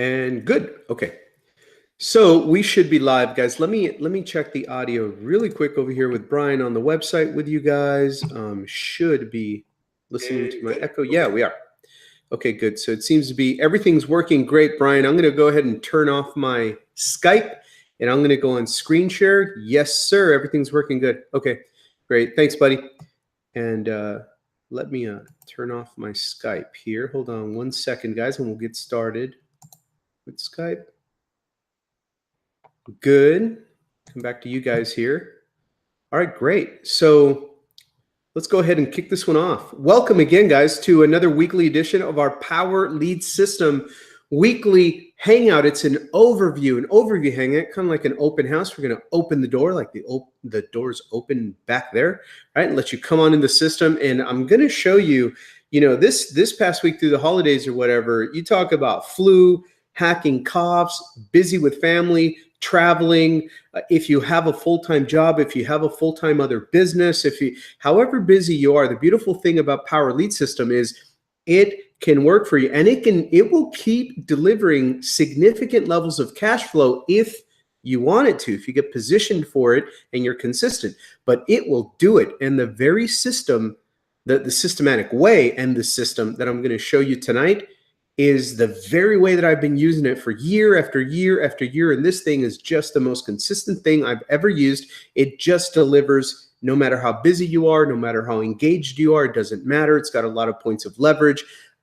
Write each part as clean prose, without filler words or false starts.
And good. Okay. So we should be live, guys. Let me check the audio really quick over here with Brian on the website with you guys. Should be listening to my echo. Yeah, we are. Okay, good. So it seems to be everything's working great, Brian. I'm going to go ahead and turn off my Skype and I'm going to go on screen share. Yes, sir. Everything's working good. Okay, great. Thanks, buddy. And let me turn off my Skype here. Hold on one second, guys, and we'll get started with Skype. Good. Come back to you guys here. All right, great. So let's go ahead and kick this one off. Welcome again, guys, to another weekly edition of our Power Lead System weekly hangout. It's an overview hangout, kind of like an open house. We're going to open the door, like the door's open back there, right? And let you come on in the system. And I'm going to show you, this past week through the holidays or whatever, you talk about flu, hacking coughs, busy with family, traveling, if you have a full-time job, if you have a full-time other business, however busy you are, the beautiful thing about Power Lead System is it can work for you, and it will keep delivering significant levels of cash flow if you want it to, if you get positioned for it and you're consistent. But it will do it, and the very system, the systematic way and the system that I'm going to show you tonight is the very way that I've been using it for year after year after year. And this thing is just the most consistent thing I've ever used. It just delivers no matter how busy you are, no matter how engaged you are, it doesn't matter. It's got a lot of points of leverage.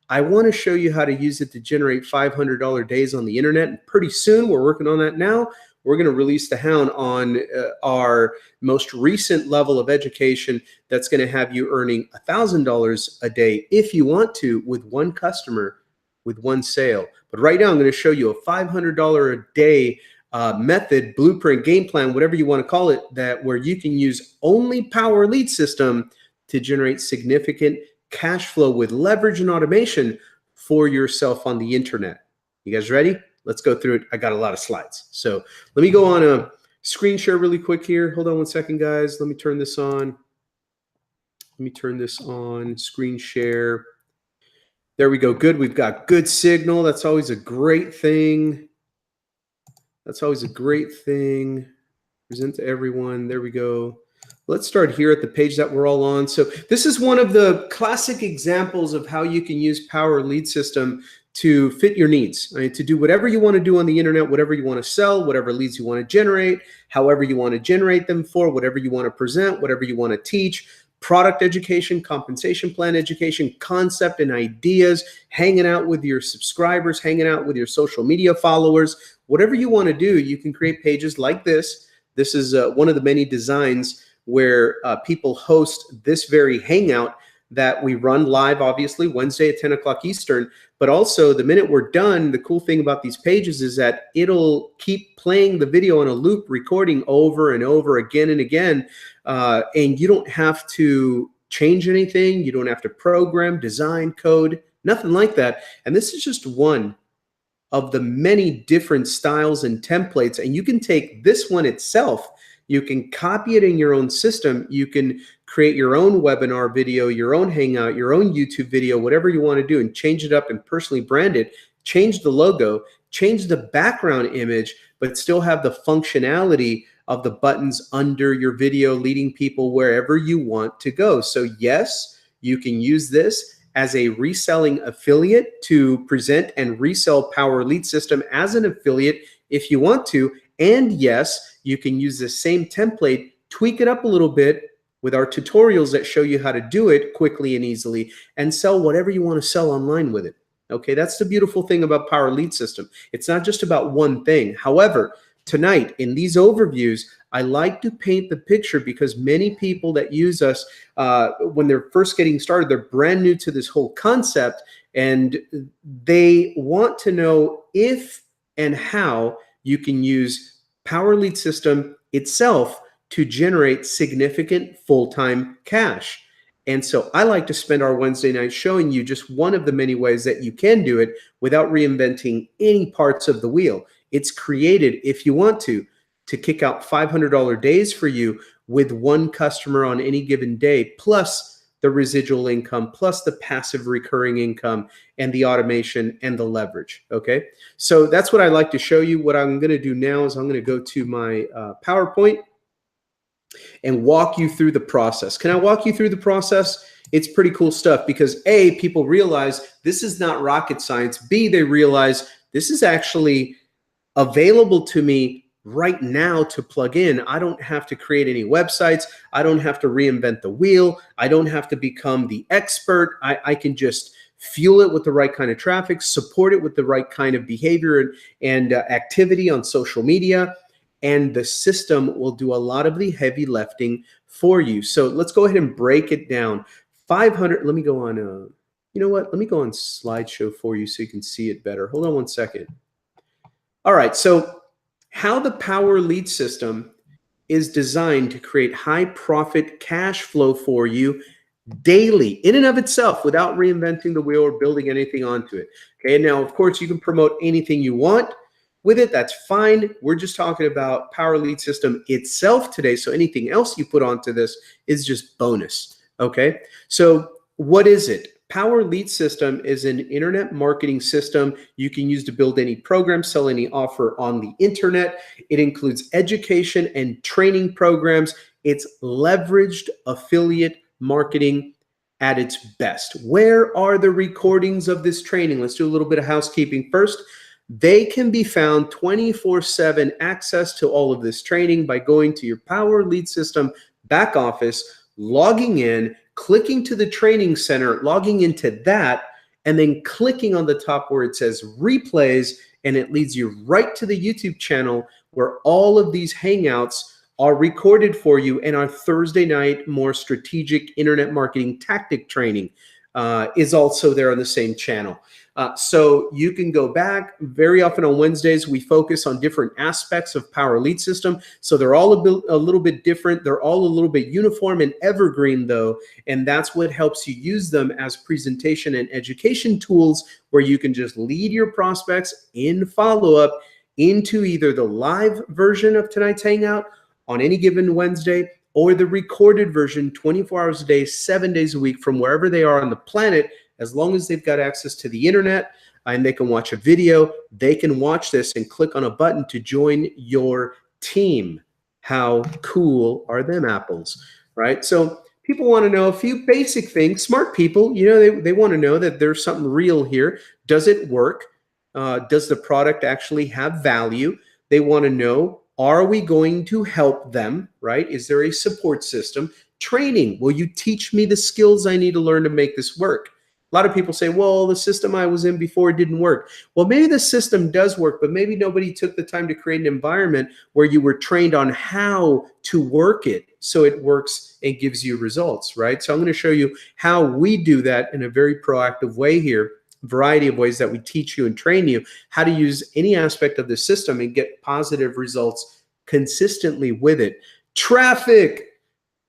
I want to show you how to use it to generate $500 days on the internet. And pretty soon, we're working on that now. We're going to release the Hound on our most recent level of education that's going to have you earning $1,000 a day if you want to with one customer, with one sale. But right now I'm going to show you a $500 a day method, blueprint, game plan, whatever you want to call it, where you can use only Power Lead System to generate significant cash flow with leverage and automation for yourself on the internet. You guys ready? Let's go through it. I got a lot of slides. So let me go on a screen share really quick here. Hold on one second, guys. Let me turn this on. Screen share. There we go. Good. We've got good signal. That's always a great thing. Present to everyone. There we go. Let's start here at the page that we're all on. So this is one of the classic examples of how you can use Power Lead System to fit your needs, right? To do whatever you want to do on the internet, whatever you want to sell, whatever leads you want to generate, however you want to generate them for, whatever you want to present, whatever you want to teach. Product education, compensation plan education, concept and ideas, hanging out with your subscribers, hanging out with your social media followers, whatever you want to do, you can create pages like this. This is one of the many designs where people host this very hangout that we run live, obviously, Wednesday at 10 o'clock Eastern. But also, the minute we're done, the cool thing about these pages is that it'll keep playing the video on a loop, recording over and over again and again. And you don't have to change anything. You don't have to program, design, code, nothing like that. And this is just one of the many different styles and templates. And you can take this one itself, you can copy it in your own system. You can create your own webinar video, your own Hangout, your own YouTube video, whatever you want to do, and change it up and personally brand it, change the logo, change the background image, but still have the functionality of the buttons under your video, leading people wherever you want to go. So yes, you can use this as a reselling affiliate to present and resell Power Lead System as an affiliate if you want to. And yes, you can use the same template, tweak it up a little bit with our tutorials that show you how to do it quickly and easily, and sell whatever you want to sell online with it. Okay, that's the beautiful thing about Power Lead System. It's not just about one thing. However, tonight in these overviews, I like to paint the picture because many people that use us when they're first getting started, they're brand new to this whole concept, and they want to know if and how you can use Power Lead System itself to generate significant full-time cash. And so I like to spend our Wednesday night showing you just one of the many ways that you can do it without reinventing any parts of the wheel. It's created, if you want to kick out $500 days for you with one customer on any given day, plus the residual income, plus the passive recurring income and the automation and the leverage. Okay. So that's what I like to show you. What I'm going to do now is I'm going to go to my PowerPoint and walk you through the process. Can I walk you through the process? It's pretty cool stuff because A, people realize this is not rocket science. B, they realize this is actually available to me right now to plug in. I don't have to create any websites. I don't have to reinvent the wheel. I don't have to become the expert. I can just fuel it with the right kind of traffic, support it with the right kind of behavior and activity on social media, and the system will do a lot of the heavy lifting for you. So let's go ahead and break it down. 500, let me go on, you know what? Let me go on slideshow for you so you can see it better. Hold on one second. All right, so how the Power Lead system is designed to create high profit cash flow for you daily in and of itself without reinventing the wheel or building anything onto it. Okay, now, of course, you can promote anything you want with it. That's fine. We're just talking about Power Lead system itself today. So anything else you put onto this is just bonus. Okay, so what is it? Power Lead system is an internet marketing system you can use to build any program, sell any offer on the internet. It includes education and training programs. It's leveraged affiliate marketing at its best. Where are the recordings of this training? Let's do a little bit of housekeeping first. They can be found 24/7 access to all of this training by going to your Power Lead system back office, logging in, clicking to the training center, logging into that, and then clicking on the top where it says replays, and it leads you right to the YouTube channel where all of these Hangouts are recorded for you, and our Thursday night more strategic internet marketing tactic training is also there on the same channel. So you can go back. Very often on Wednesdays, we focus on different aspects of Power Lead system. So they're all a little bit different. They're all a little bit uniform and evergreen though. And that's what helps you use them as presentation and education tools where you can just lead your prospects in follow-up into either the live version of tonight's Hangout on any given Wednesday or the recorded version 24 hours a day, 7 days a week from wherever they are on the planet. As long as they've got access to the internet and they can watch a video, they can watch this and click on a button to join your team. How cool are them apples, right? So people want to know a few basic things. Smart people, you know, they want to know that there's something real here. Does it work? Does the product actually have value? They want to know, are we going to help them, right? Is there a support system? Training, will you teach me the skills I need to learn to make this work? A lot of people say, well, the system I was in before didn't work. Well, maybe the system does work, but maybe nobody took the time to create an environment where you were trained on how to work it so it works and gives you results, right? So I'm going to show you how we do that in a very proactive way here, a variety of ways that we teach you and train you how to use any aspect of the system and get positive results consistently with it. Traffic.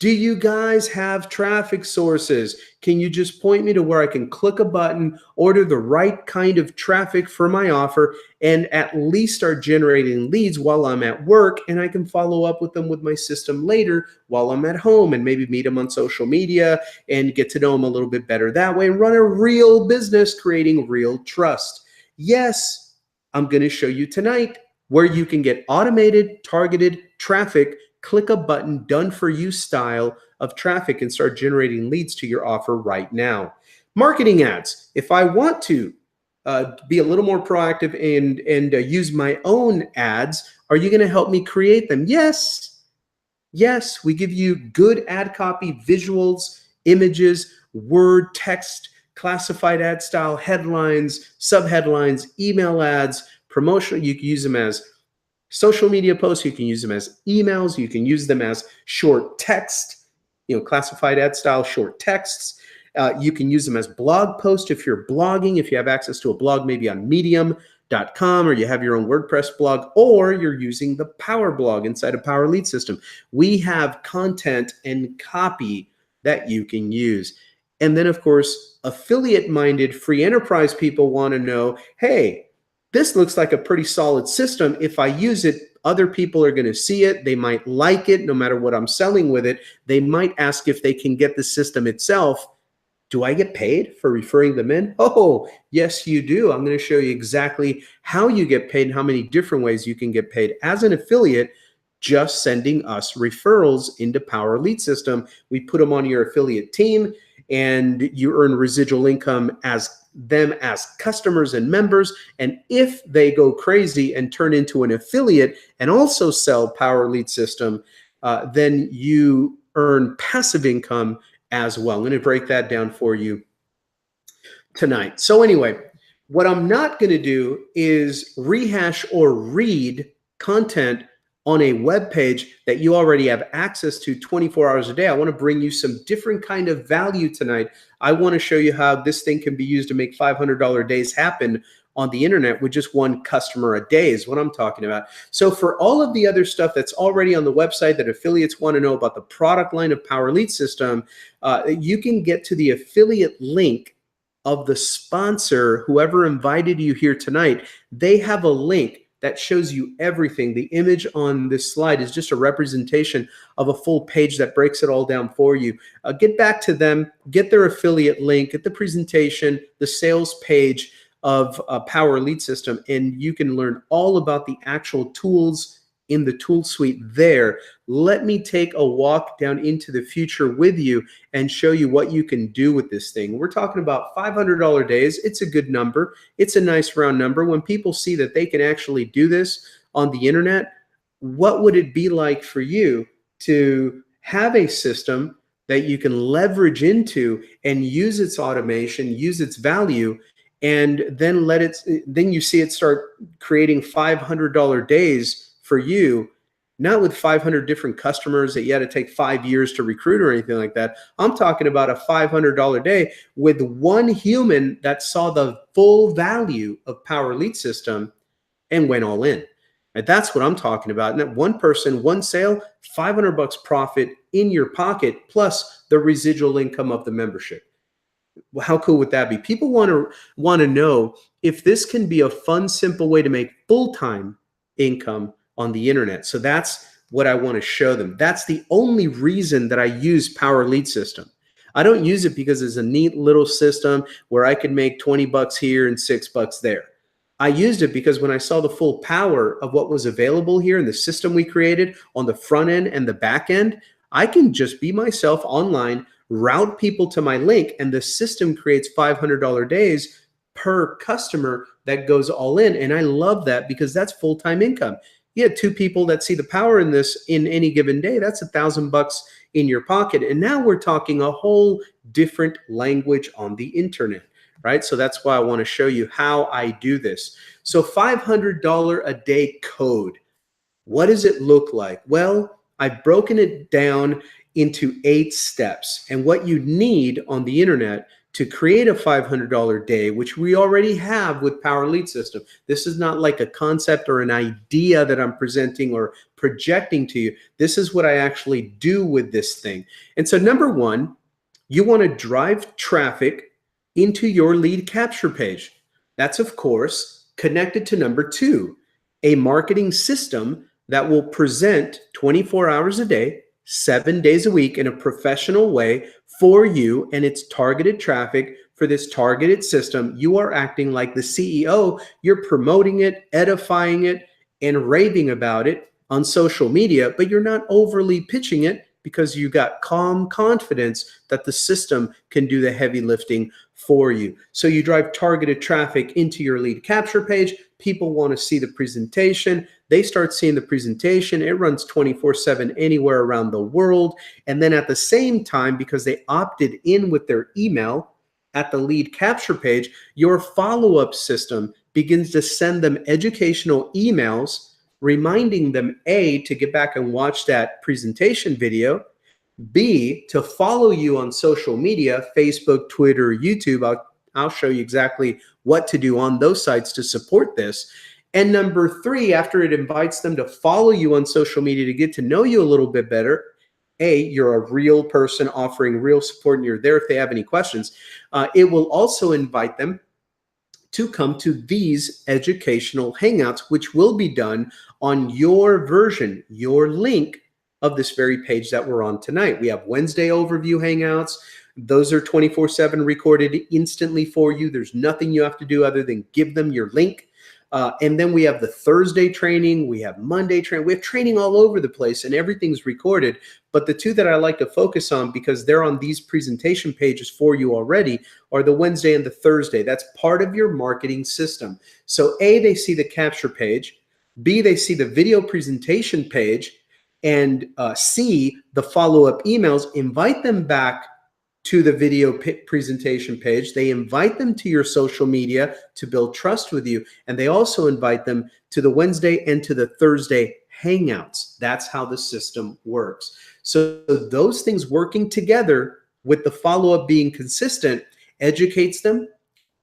Do you guys have traffic sources? Can you just point me to where I can click a button, order the right kind of traffic for my offer, and at least start generating leads while I'm at work, and I can follow up with them with my system later while I'm at home and maybe meet them on social media and get to know them a little bit better that way and run a real business creating real trust. Yes, I'm going to show you tonight where you can get automated, targeted traffic, click a button, done for you style of traffic and start generating leads to your offer right now. Marketing ads. If I want to be a little more proactive and use my own ads, are you going to help me create them? Yes. Yes, we give you good ad copy, visuals, images, word, text, classified ad style, headlines, subheadlines, email ads, promotional. You can use them as social media posts, you can use them as emails, you can use them as short text, classified ad style short texts. You can use them as blog posts if you're blogging, if you have access to a blog, maybe on medium.com, or you have your own WordPress blog, or you're using the Power Blog inside a Power Lead system. We have content and copy that you can use. And then, of course, affiliate-minded free enterprise people want to know, hey, this looks like a pretty solid system. If I use it, other people are going to see it. They might like it no matter what I'm selling with it. They might ask if they can get the system itself. Do I get paid for referring them in? Oh, yes, you do. I'm going to show you exactly how you get paid and how many different ways you can get paid as an affiliate, just sending us referrals into Power Lead System. We put them on your affiliate team and you earn residual income as them as customers and members. And if they go crazy and turn into an affiliate and also sell Power Lead System, then you earn passive income as well. I'm going to break that down for you tonight. So anyway, what I'm not going to do is rehash or read content on a web page that you already have access to 24 hours a day. I want to bring you some different kind of value tonight. I want to show you how this thing can be used to make $500 days happen on the internet with just one customer a day is what I'm talking about. So for all of the other stuff that's already on the website that affiliates want to know about the product line of Power Lead System, you can get to the affiliate link of the sponsor, whoever invited you here tonight. They have a link that shows you everything. The image on this slide is just a representation of a full page that breaks it all down for you. Get back to them, get their affiliate link, get the presentation, the sales page of Power Lead System, and you can learn all about the actual tools in the tool suite there. Let me take a walk down into the future with you and show you what you can do with this thing. We're talking about $500 days. It's a good number. It's a nice round number. When people see that they can actually do this on the internet, what would it be like for you to have a system that you can leverage into and use its automation, use its value, and then then you see it start creating $500 days for you, not with 500 different customers that you had to take 5 years to recruit or anything like that. I'm talking about a $500 day with one human that saw the full value of Power Lead System and went all in. And that's what I'm talking about. And that one person, one sale, $500 profit in your pocket, plus the residual income of the membership. Well, how cool would that be? People want to know if this can be a fun, simple way to make full-time income on the internet. So that's what I want to show them. That's the only reason that I use Power Lead System. I don't use it because it's a neat little system where I could make 20 bucks here and $6 there. I used it because when I saw the full power of what was available here in the system we created on the front end and the back end, I can just be myself online, route people to my link, and the system creates $500 days per customer that goes all in. And I love that because that's full-time income. You had two people that see the power in this in any given day. That's $1,000 in your pocket. And now we're talking a whole different language on the internet, right? So that's why I want to show you how I do this. So $500 a day code. What does it look like? Well, I've broken it down into 8 steps. And what you need on the internet to create a $500 day, which we already have with Power Lead System. This is not like a concept or an idea that I'm presenting or projecting to you. This is what I actually do with this thing. And so number one, you want to drive traffic into your lead capture page. That's, of course, connected to number 2, a marketing system that will present 24 hours a day, 7 days a week in a professional way for you, and it's targeted traffic for this targeted system. You are acting like the CEO. You're promoting it, edifying it, and raving about it on social media, but you're not overly pitching it because you got calm confidence that the system can do the heavy lifting for you. So you drive targeted traffic into your lead capture page. People want to see the presentation. They start seeing the presentation. It runs 24/7 anywhere around the world. And then at the same time, because they opted in with their email at the lead capture page, your follow-up system begins to send them educational emails reminding them, A, to get back and watch that presentation video, B, to follow you on social media, Facebook, Twitter, YouTube. I'll show you exactly what to do on those sites to support this. And number 3, after it invites them to follow you on social media to get to know you a little bit better, A, you're a real person offering real support and you're there if they have any questions. It will also invite them to come to these educational hangouts, which will be done on your version, your link of this very page that we're on tonight. We have Wednesday overview hangouts. Those are 24/7 recorded instantly for you. There's nothing you have to do other than give them your link. And then we have the Thursday training, we have Monday training, we have training all over the place, and everything's recorded. But the two that I like to focus on, because they're on these presentation pages for you already, are the Wednesday and the Thursday. That's part of your marketing system. So A, they see the capture page, B, they see the video presentation page, and C, the follow-up emails. Invite them back to the video presentation page. They invite them to your social media to build trust with you. And they also invite them to the Wednesday and to the Thursday hangouts. That's how the system works. So those things working together with the follow-up being consistent educates them,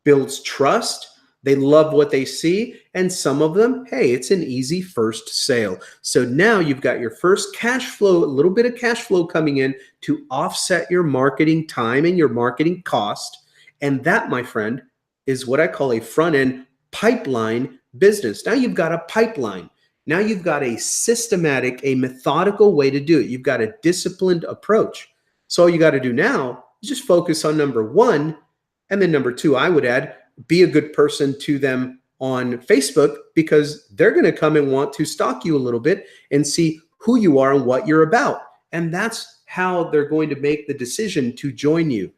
builds trust. They love what they see. And some of them, hey, it's an easy first sale. So now you've got your first cash flow, a little bit of cash flow coming in to offset your marketing time and your marketing cost. And that, my friend, is what I call a front-end pipeline business. Now you've got a pipeline. Now you've got a systematic, a methodical way to do it. You've got a disciplined approach. So all you got to do now is just focus on number one. And then number two, I would add, be a good person to them on Facebook, because they're going to come and want to stalk you a little bit and see who you are and what you're about. And that's how they're going to make the decision to join you.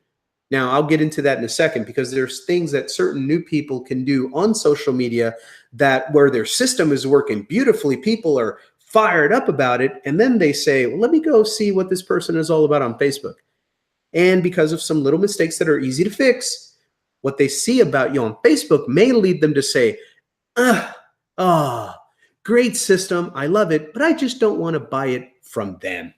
Now, I'll get into that in a second, because there's things that certain new people can do on social media that where their system is working beautifully, people are fired up about it, and then they say, well, let me go see what this person is all about on Facebook. And because of some little mistakes that are easy to fix, what they see about you on Facebook may lead them to say, great system, I love it, but I just don't want to buy it from them.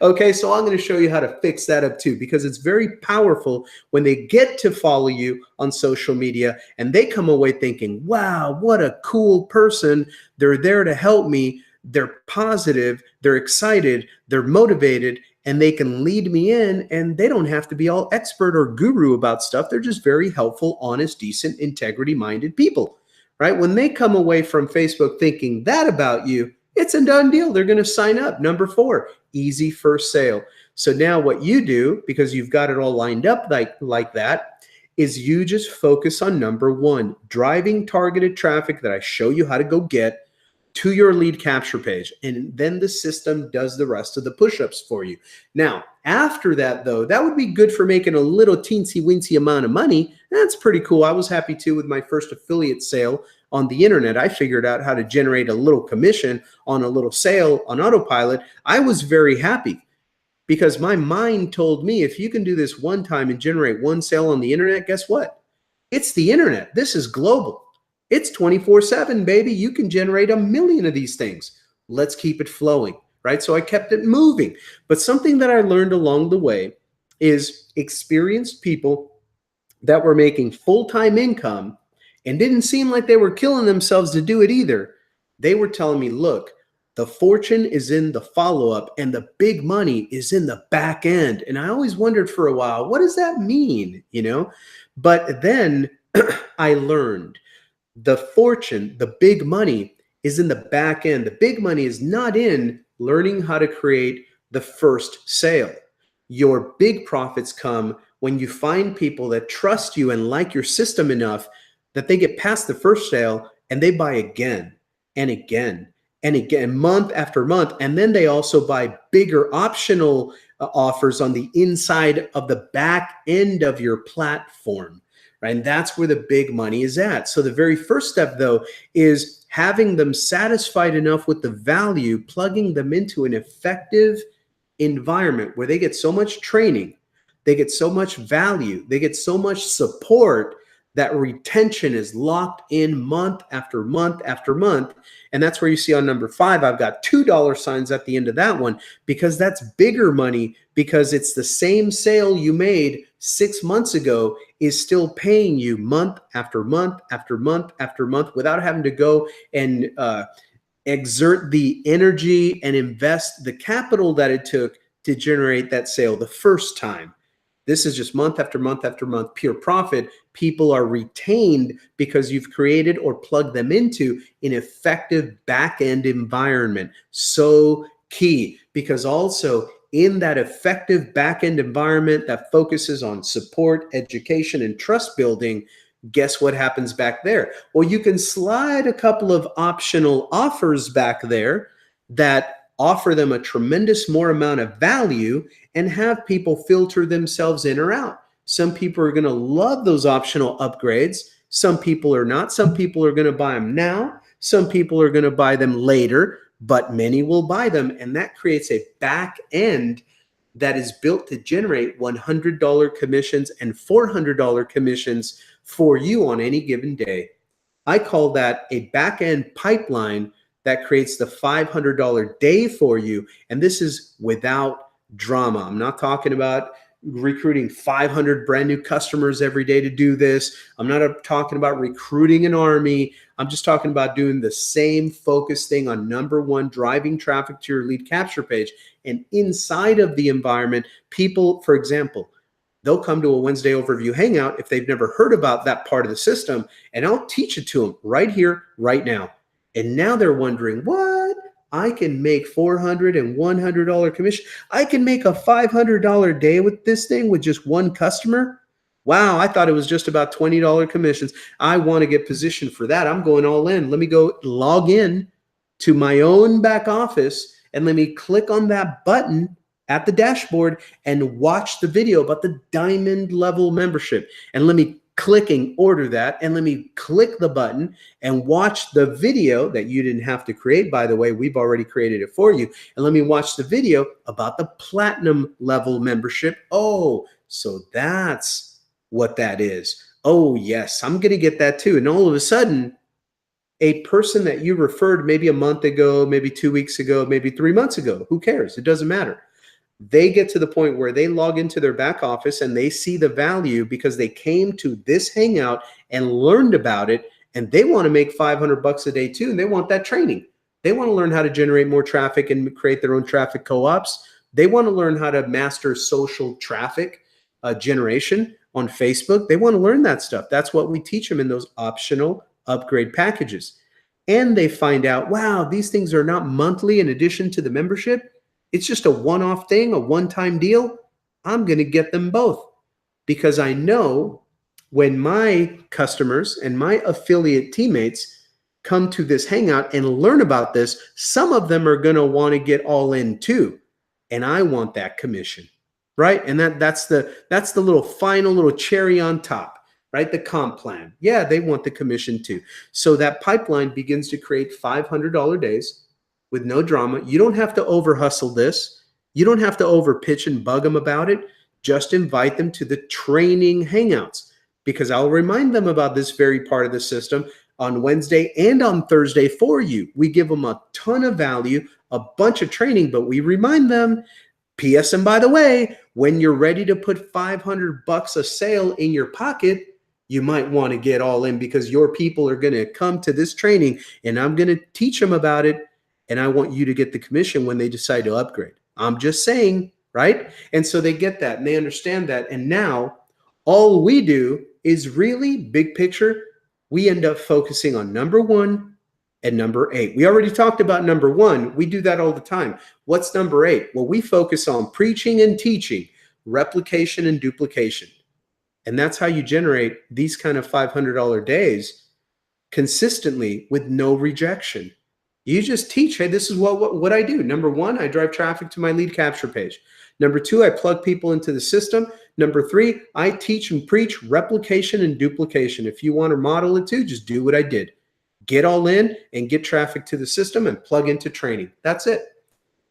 Okay, so I'm going to show you how to fix that up too, because it's very powerful when they get to follow you on social media and they come away thinking, wow, what a cool person. They're there to help me. They're positive, they're excited, they're motivated, and they can lead me in, and they don't have to be all expert or guru about stuff. They're just very helpful, honest, decent, integrity-minded people, right? When they come away from Facebook thinking that about you, it's a done deal. They're going to sign up. Number four, easy first sale. So now what you do, because you've got it all lined up like that, is you just focus on number one, driving targeted traffic that I show you how to go get to your lead capture page. And then the system does the rest of the push-ups for you. Now, after that though, that would be good for making a little teensy weensy amount of money. That's pretty cool. I was happy too with my first affiliate sale on the internet. I figured out how to generate a little commission on a little sale on autopilot. I was very happy because my mind told me, if you can do this one time and generate one sale on the internet, guess what? It's the internet. This is global. It's 24/7, baby. You can generate 1 million of these things. Let's keep it flowing, right? So I kept it moving. But something that I learned along the way is experienced people that were making full-time income and didn't seem like they were killing themselves to do it either. They were telling me, look, the fortune is in the follow-up and the big money is in the back end. And I always wondered for a while, what does that mean? But then I learned the fortune, the big money is in the back end. The big money is not in learning how to create the first sale. Your big profits come when you find people that trust you and like your system enough that they get past the first sale and they buy again and again and again, month after month. And then they also buy bigger optional offers on the inside of the back end of your platform. Right? And that's where the big money is at. So the very first step, though, is having them satisfied enough with the value, plugging them into an effective environment where they get so much training, they get so much value, they get so much support that retention is locked in month after month after month. And that's where you see on number 5, I've got $2 signs at the end of that one, because that's bigger money, because it's the same sale you made 6 months ago is still paying you month after month after month after month without having to go and exert the energy and invest the capital that it took to generate that sale the first time. This is just month after month after month, pure profit. People are retained because you've created or plugged them into an effective back-end environment. So key, because also in that effective back-end environment that focuses on support, education, and trust building, guess what happens back there? Well, you can slide a couple of optional offers back there that offer them a tremendous more amount of value and have people filter themselves in or out. Some people are going to love those optional upgrades. Some people are not. Some people are going to buy them now. Some people are going to buy them later, but many will buy them. And that creates a back end that is built to generate $100 commissions and $400 commissions for you on any given day. I call that a back end pipeline that creates the $500 day for you. And this is without drama. I'm not talking about recruiting 500 brand new customers every day to do this. I'm not talking about recruiting an army. I'm just talking about doing the same focus thing on number one, driving traffic to your lead capture page. And inside of the environment, people, for example, they'll come to a Wednesday overview hangout if they've never heard about that part of the system, and I'll teach it to them right here, right now. And now they're wondering, what? I can make $400 and $100 commission. I can make a $500 day with this thing with just one customer. Wow, I thought it was just about $20 commissions. I want to get positioned for that. I'm going all in. Let me go log in to my own back office and let me click on that button at the dashboard and watch the video about the diamond level membership. And let me click and order that. And let me click the button and watch the video that you didn't have to create. By the way, we've already created it for you. And let me watch the video about the platinum level membership. Oh, so that's what that is. Oh, yes, I'm going to get that too. And all of a sudden, a person that you referred maybe a month ago, maybe 2 weeks ago, maybe 3 months ago, who cares? It doesn't matter. They get to the point where they log into their back office and they see the value because they came to this hangout and learned about it, and they want to make $500 a day too. And they want that training. They want to learn how to generate more traffic and create their own traffic co-ops. They want to learn how to master social traffic generation on Facebook. They want to learn that stuff. That's what we teach them in those optional upgrade packages. And they find out, wow, these things are not monthly in addition to the membership. It's just a one-off thing, a one-time deal. I'm going to get them both because I know when my customers and my affiliate teammates come to this hangout and learn about this, some of them are going to want to get all in too. And I want that commission, right? And that's the little final little cherry on top, right? The comp plan. Yeah, they want the commission too. So that pipeline begins to create $500 days with no drama. You don't have to over hustle this. You don't have to over pitch and bug them about it. Just invite them to the training hangouts because I'll remind them about this very part of the system on Wednesday and on Thursday for you. We give them a ton of value, a bunch of training, but we remind them, P.S. and by the way, when you're ready to put $500 a sale in your pocket, you might want to get all in because your people are going to come to this training and I'm going to teach them about it. And I want you to get the commission when they decide to upgrade. I'm just saying, right? And so they get that and they understand that. And now all we do is really big picture. We end up focusing on number 1 and number 8. We already talked about number 1. We do that all the time. What's number 8? Well, we focus on preaching and teaching, replication and duplication. And that's how you generate these kind of $500 days consistently with no rejection. You just teach, hey, this is what I do. Number 1, I drive traffic to my lead capture page. Number 2, I plug people into the system. Number 3, I teach and preach replication and duplication. If you want to model it too, just do what I did. Get all in and get traffic to the system and plug into training. That's it,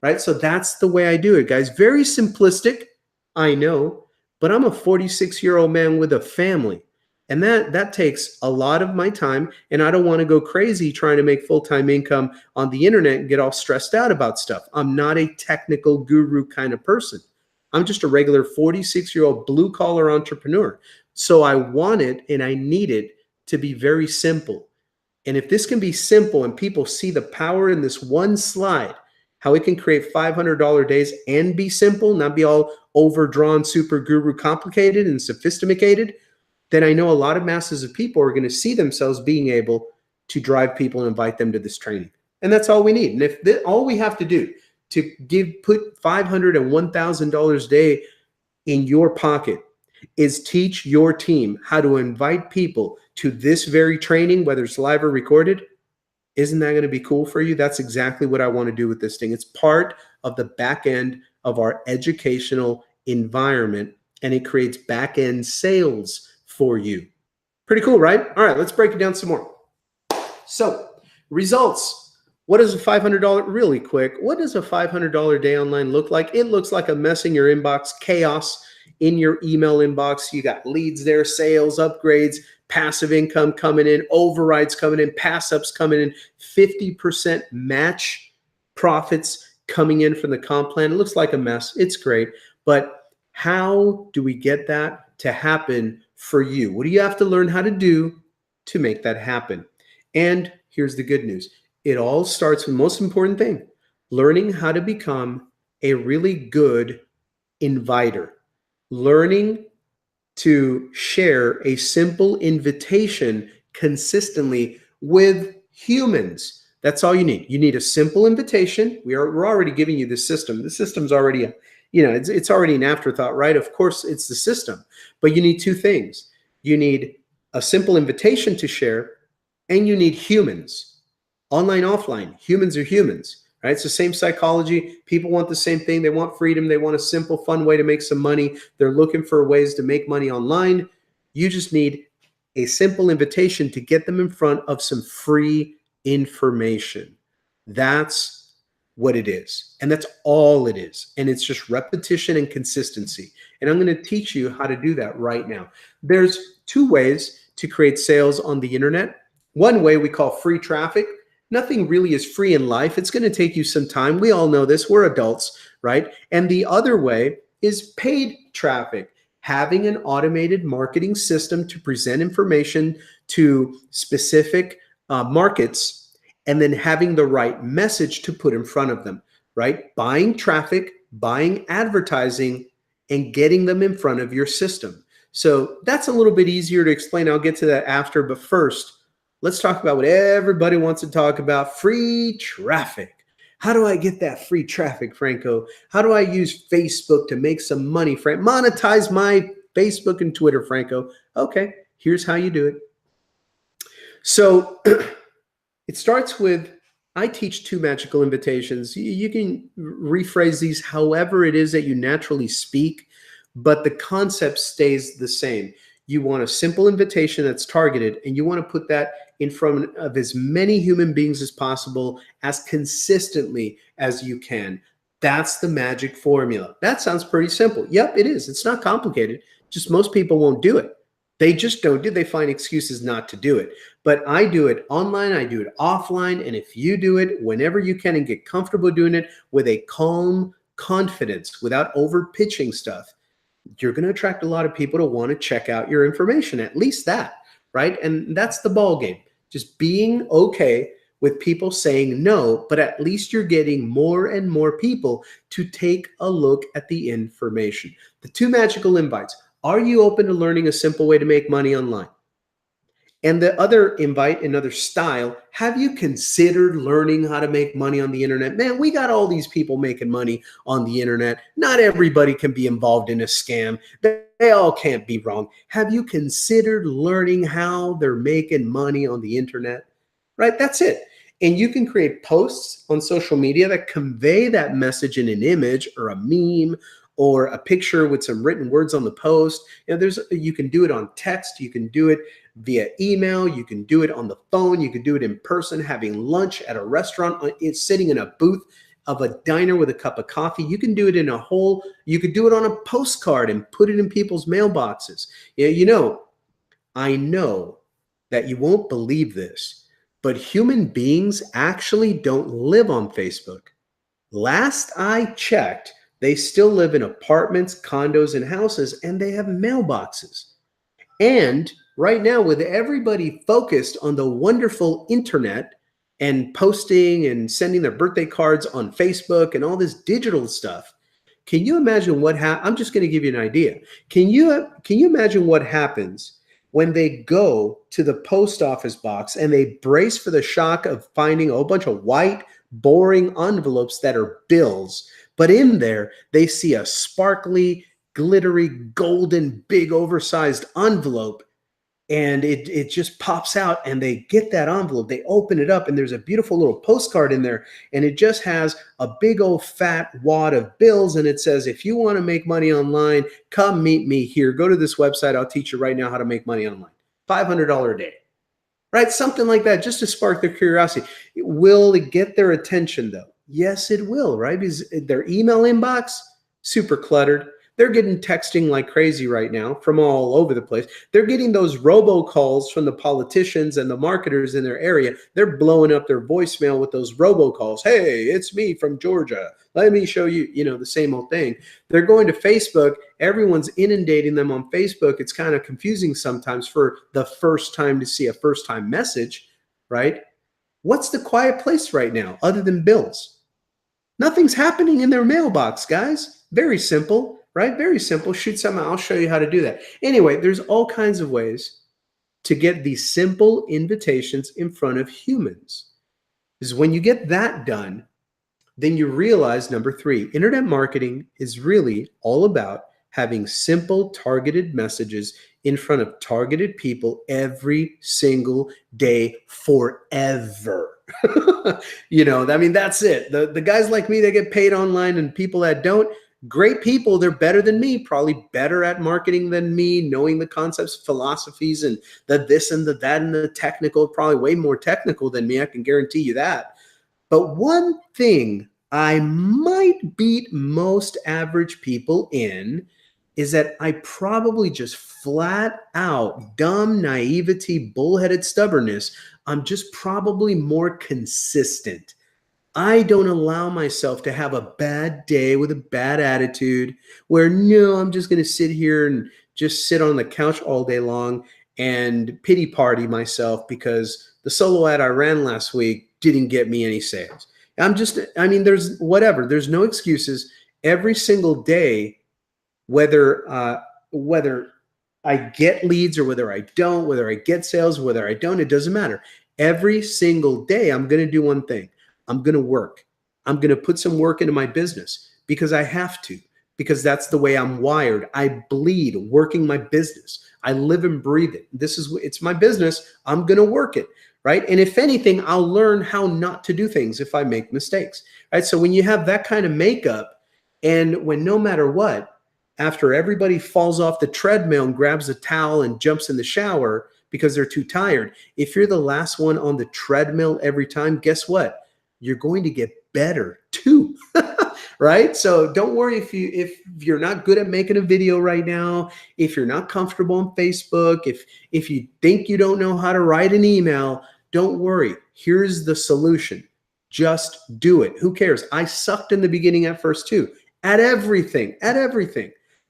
right? So that's the way I do it, guys. Very simplistic, I know, but I'm a 46-year-old man with a family. And that takes a lot of my time, and I don't want to go crazy trying to make full-time income on the internet and get all stressed out about stuff. I'm not a technical guru kind of person. I'm just a regular 46-year-old blue-collar entrepreneur. So I want it and I need it to be very simple. And if this can be simple and people see the power in this one slide, how it can create $500 days and be simple, not be all overdrawn, super guru complicated and sophisticated, then I know a lot of masses of people are going to see themselves being able to drive people and invite them to this training. And that's all we need. And if all we have to do to put $500 and $1,000 a day in your pocket is teach your team how to invite people to this very training, whether it's live or recorded, isn't that going to be cool for you? That's exactly what I want to do with this thing. It's part of the back end of our educational environment, and it creates back end sales for you. Pretty cool, right? All right, let's break it down some more. So, results. What does a $500, really quick, what does a $500 day online look like? It looks like a mess in your inbox, chaos in your email inbox. You got leads there, sales, upgrades, passive income coming in, overrides coming in, pass ups coming in, 50% match profits coming in from the comp plan. It looks like a mess. It's great. But how do we get that to happen for you? What do you have to learn how to do to make that happen? And here's the good news. It all starts with the most important thing, learning how to become a really good inviter, learning to share a simple invitation consistently with humans. That's all you need. You need a simple invitation. We're already giving you the system. The system's already, it's already an afterthought, right? Of course, it's the system. But you need two things. You need a simple invitation to share, and you need humans. Online, offline, humans are humans, right? It's the same psychology. People want the same thing. They want freedom. They want a simple, fun way to make some money. They're looking for ways to make money online. You just need a simple invitation to get them in front of some free information. That's what it is. And that's all it is. And it's just repetition and consistency. And I'm going to teach you how to do that right now. There's two ways to create sales on the internet. One way we call free traffic. Nothing really is free in life. It's going to take you some time. We all know this. We're adults, right? And the other way is paid traffic, having an automated marketing system to present information to specific markets, and then having the right message to put in front of them, right? Buying traffic, buying advertising, and getting them in front of your system. So that's a little bit easier to explain. I'll get to that after, but first, let's talk about what everybody wants to talk about, free traffic. How do I get that free traffic, Franco? How do I use Facebook to make some money, Frank? Monetize my Facebook and Twitter, Franco. Okay, here's how you do it. So it starts with, I teach two magical invitations. You can rephrase these however it is that you naturally speak, but the concept stays the same. You want a simple invitation that's targeted, and you want to put that in front of as many human beings as possible as consistently as you can. That's the magic formula. That sounds pretty simple. Yep, it is. It's not complicated. Just most people won't do it. They just don't do it. They find excuses not to do it. But I do it online. I do it offline. And if you do it whenever you can and get comfortable doing it with a calm confidence without over pitching stuff, you're going to attract a lot of people to want to check out your information, at least that, right? And that's the ball game. Just being okay with people saying no, but at least you're getting more and more people to take a look at the information. The two magical invites. Are you open to learning a simple way to make money online? And the other invite, another style, have you considered learning how to make money on the internet? Man, we got all these people making money on the internet. Not everybody can be involved in a scam. They all can't be wrong. Have you considered learning how they're making money on the internet? Right? That's it. And you can create posts on social media that convey that message in an image or a meme or a picture with some written words on the post. You can do it on text. You can do it via email. You can do it on the phone. You can do it in person, having lunch at a restaurant, sitting in a booth of a diner with a cup of coffee. You can do it you could do it on a postcard and put it in people's mailboxes. I know that you won't believe this, but human beings actually don't live on Facebook. Last I checked, they still live in apartments, condos, and houses, and they have mailboxes. And right now, with everybody focused on the wonderful internet, and posting and sending their birthday cards on Facebook and all this digital stuff. Can you imagine what I'm just going to give you an idea. Can you imagine what happens when they go to the post office box and they brace for the shock of finding a whole bunch of white, boring envelopes that are bills, but in there they see a sparkly, glittery, golden, big, oversized envelope, and it just pops out, and they get that envelope, they open it up, and there's a beautiful little postcard in there, and it just has a big old fat wad of bills, and it says, if you want to make money online, come meet me here. Go to this website. I'll teach you right now how to make money online. $500 a day, right? Something like that, just to spark their curiosity. Will it get their attention, though? Yes, it will, right? Because their email inbox, super cluttered. They're getting texting like crazy right now from all over the place. They're getting those robocalls from the politicians and the marketers in their area. They're blowing up their voicemail with those robocalls. Hey, it's me from Georgia. Let me show you, the same old thing. They're going to Facebook. Everyone's inundating them on Facebook. It's kind of confusing sometimes for the first time to see a first-time message, right? What's the quiet place right now other than bills? Nothing's happening in their mailbox, guys. Very simple. Right? Very simple. Shoot something. I'll show you how to do that. Anyway, there's all kinds of ways to get these simple invitations in front of humans. Is when you get that done, then you realize, number 3, internet marketing is really all about having simple targeted messages in front of targeted people every single day forever. That's it. The guys like me that get paid online and people that don't, great people, they're better than me, probably better at marketing than me, knowing the concepts, philosophies, and the this and the that and the technical, probably way more technical than me. I can guarantee you that. But one thing I might beat most average people in is that I probably just flat out dumb naivety, bullheaded stubbornness. I'm just probably more consistent. I don't allow myself to have a bad day with a bad attitude where, no, I'm just going to sit here and just sit on the couch all day long and pity party myself because the solo ad I ran last week didn't get me any sales. There's no excuses. Every single day, whether I get leads or whether I don't, whether I get sales, whether I don't, it doesn't matter. Every single day, I'm going to do one thing. I'm going to work. I'm going to put some work into my business because I have to, because that's the way I'm wired. I bleed working my business. I live and breathe it. It's my business. I'm going to work it, right? And if anything, I'll learn how not to do things if I make mistakes, right? So when you have that kind of makeup, and when no matter what, after everybody falls off the treadmill and grabs a towel and jumps in the shower because they're too tired, if you're the last one on the treadmill every time, guess what? You're going to get better too, right? So don't worry if you're not good at making a video right now, if you're not comfortable on Facebook, if you think you don't know how to write an email, don't worry. Here's the solution. Just do it. Who cares? I sucked in the beginning at first too, at everything.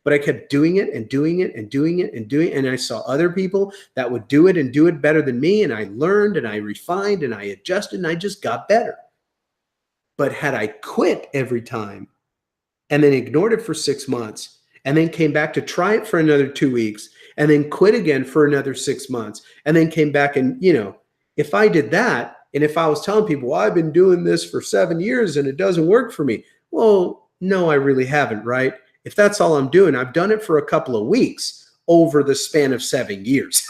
But I kept doing it and doing it and doing it and doing it. And I saw other people that would do it and do it better than me. And I learned and I refined and I adjusted and I just got better. But had I quit every time and then ignored it for 6 months and then came back to try it for another 2 weeks and then quit again for another 6 months and then came back and, if I did that and if I was telling people, well, I've been doing this for 7 years and it doesn't work for me. Well, no, I really haven't, right? If that's all I'm doing, I've done it for a couple of weeks over the span of 7 years.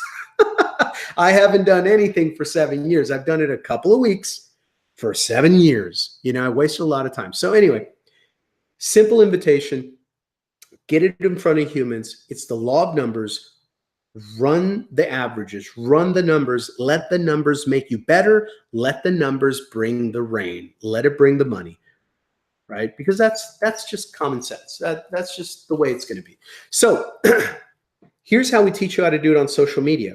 I haven't done anything for 7 years. I've done it a couple of weeks. For 7 years, I wasted a lot of time. So anyway, simple invitation, get it in front of humans. It's the law of numbers. Run the averages, run the numbers, let the numbers make you better. Let the numbers bring the rain. Let it bring the money, right? Because that's just common sense. That's just the way it's going to be. So here's how we teach you how to do it on social media.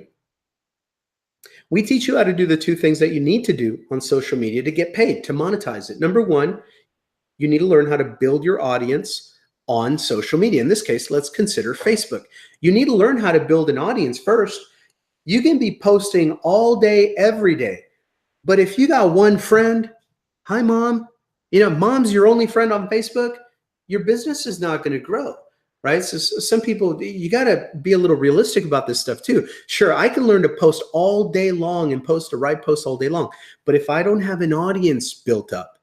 We teach you how to do the 2 things that you need to do on social media to get paid, to monetize it. Number 1, you need to learn how to build your audience on social media. In this case, let's consider Facebook. You need to learn how to build an audience first. You can be posting all day, every day, But if you got one friend, hi, mom, mom's your only friend on Facebook, your business is not going to grow. Right. So some people, you got to be a little realistic about this stuff too. Sure, I can learn to post all day long and post the right post all day long. But if I don't have an audience built up,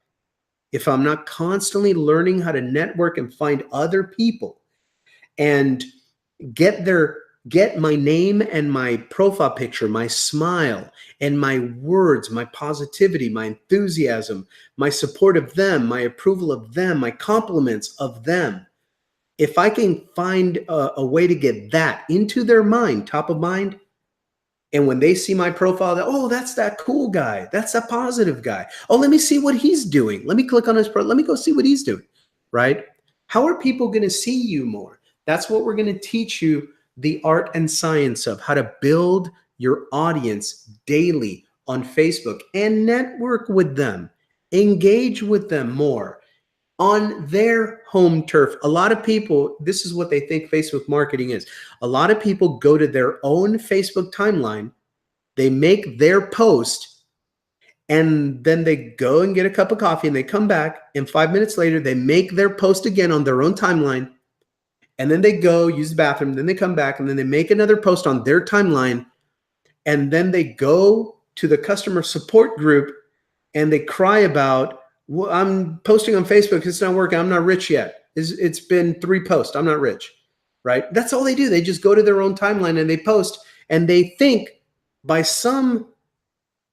if I'm not constantly learning how to network and find other people and get my name and my profile picture, my smile and my words, my positivity, my enthusiasm, my support of them, my approval of them, my compliments of them. If I can find a way to get that into their mind, top of mind, and when they see my profile, oh, that's that cool guy. That's a positive guy. Oh, let me see what he's doing. Let me click on his profile. Let me go see what he's doing, right? How are people going to see you more? That's what we're going to teach you the art and science of, how to build your audience daily on Facebook and network with them, engage with them more on their home turf. A lot of people, this is what they think Facebook marketing is. A lot of people go to their own Facebook timeline, they make their post, and then they go and get a cup of coffee and they come back, and 5 minutes later, they make their post again on their own timeline. And then they go use the bathroom, then they come back, and then they make another post on their timeline. And then they go to the customer support group and they cry about, well, I'm posting on Facebook, it's not working, I'm not rich yet. It's been 3 posts, I'm not rich, right? That's all they do. They just go to their own timeline and they post, and they think by some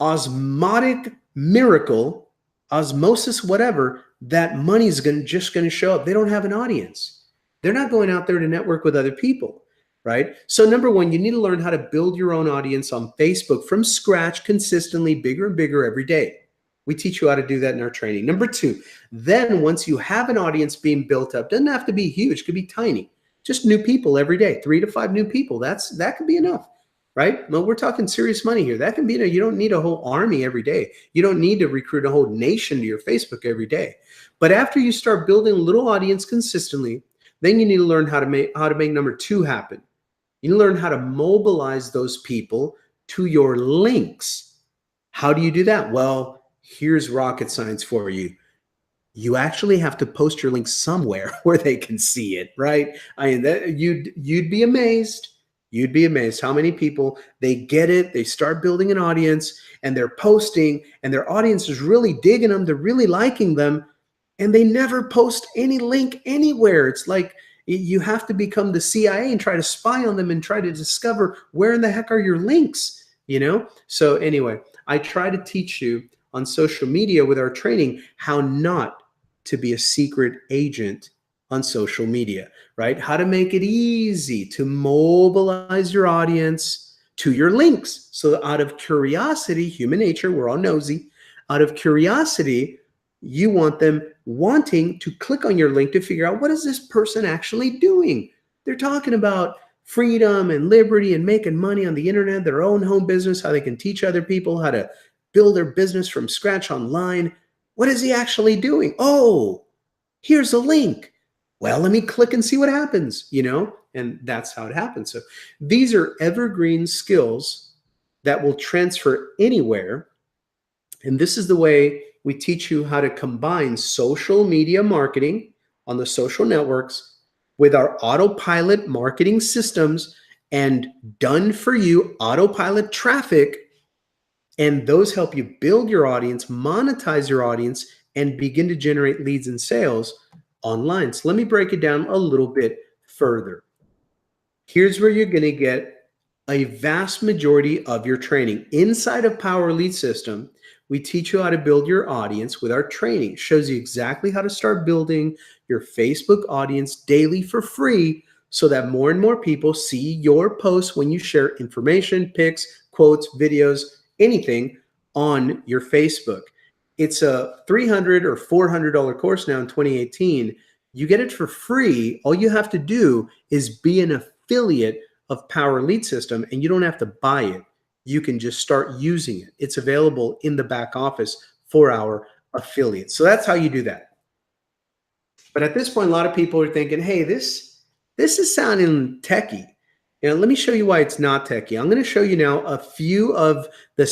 osmotic miracle, osmosis, whatever, that money's just going to show up. They don't have an audience. They're not going out there to network with other people, right? So number one, you need to learn how to build your own audience on Facebook from scratch, consistently, bigger and bigger every day. We teach you how to do that in our training. Number two, then once you have an audience being built up, doesn't have to be huge, could be tiny, just new people every day, 3 to 5 new people. That could be enough, right? Well, we're talking serious money here. That can be, you don't need a whole army every day. You don't need to recruit a whole nation to your Facebook every day. But after you start building a little audience consistently, then you need to learn how to make number 2 happen. You learn how to mobilize those people to your links. How do you do that? Well, here's rocket science for you. You actually have to post your link somewhere where they can see it, right? I mean, you'd be amazed. You'd be amazed how many people, they get it, they start building an audience, and they're posting, and their audience is really digging them, they're really liking them, and they never post any link anywhere. It's like you have to become the CIA and try to spy on them and try to discover where in the heck are your links, So anyway, I try to teach you on social media with our training how not to be a secret agent on social media, right? How to make it easy to mobilize your audience to your links. So out of curiosity, human nature, we're all nosy. Out of curiosity, you want them wanting to click on your link to figure out, what is this person actually doing? They're talking about freedom and liberty and making money on the internet, their own home business, how they can teach other people how to build their business from scratch online. What is he actually doing? Oh, here's a link. Well, let me click and see what happens, and that's how it happens. So these are evergreen skills that will transfer anywhere. And this is the way we teach you how to combine social media marketing on the social networks with our autopilot marketing systems and done for you autopilot traffic. And those help you build your audience, monetize your audience, and begin to generate leads and sales online. So let me break it down a little bit further. Here's where you're going to get a vast majority of your training. Inside of Power Lead System, we teach you how to build your audience with our training. It shows you exactly how to start building your Facebook audience daily for free so that more and more people see your posts when you share information, pics, quotes, videos, anything on your Facebook. It's a $300 or $400 course now in 2018. You get it for free. All you have to do is be an affiliate of Power Lead System, and you don't have to buy it. You can just start using it. It's available in the back office for our affiliates. So that's how you do that. But at this point, a lot of people are thinking, hey, this is sounding techie. And let me show you why it's not techie. I'm going to show you now a few of the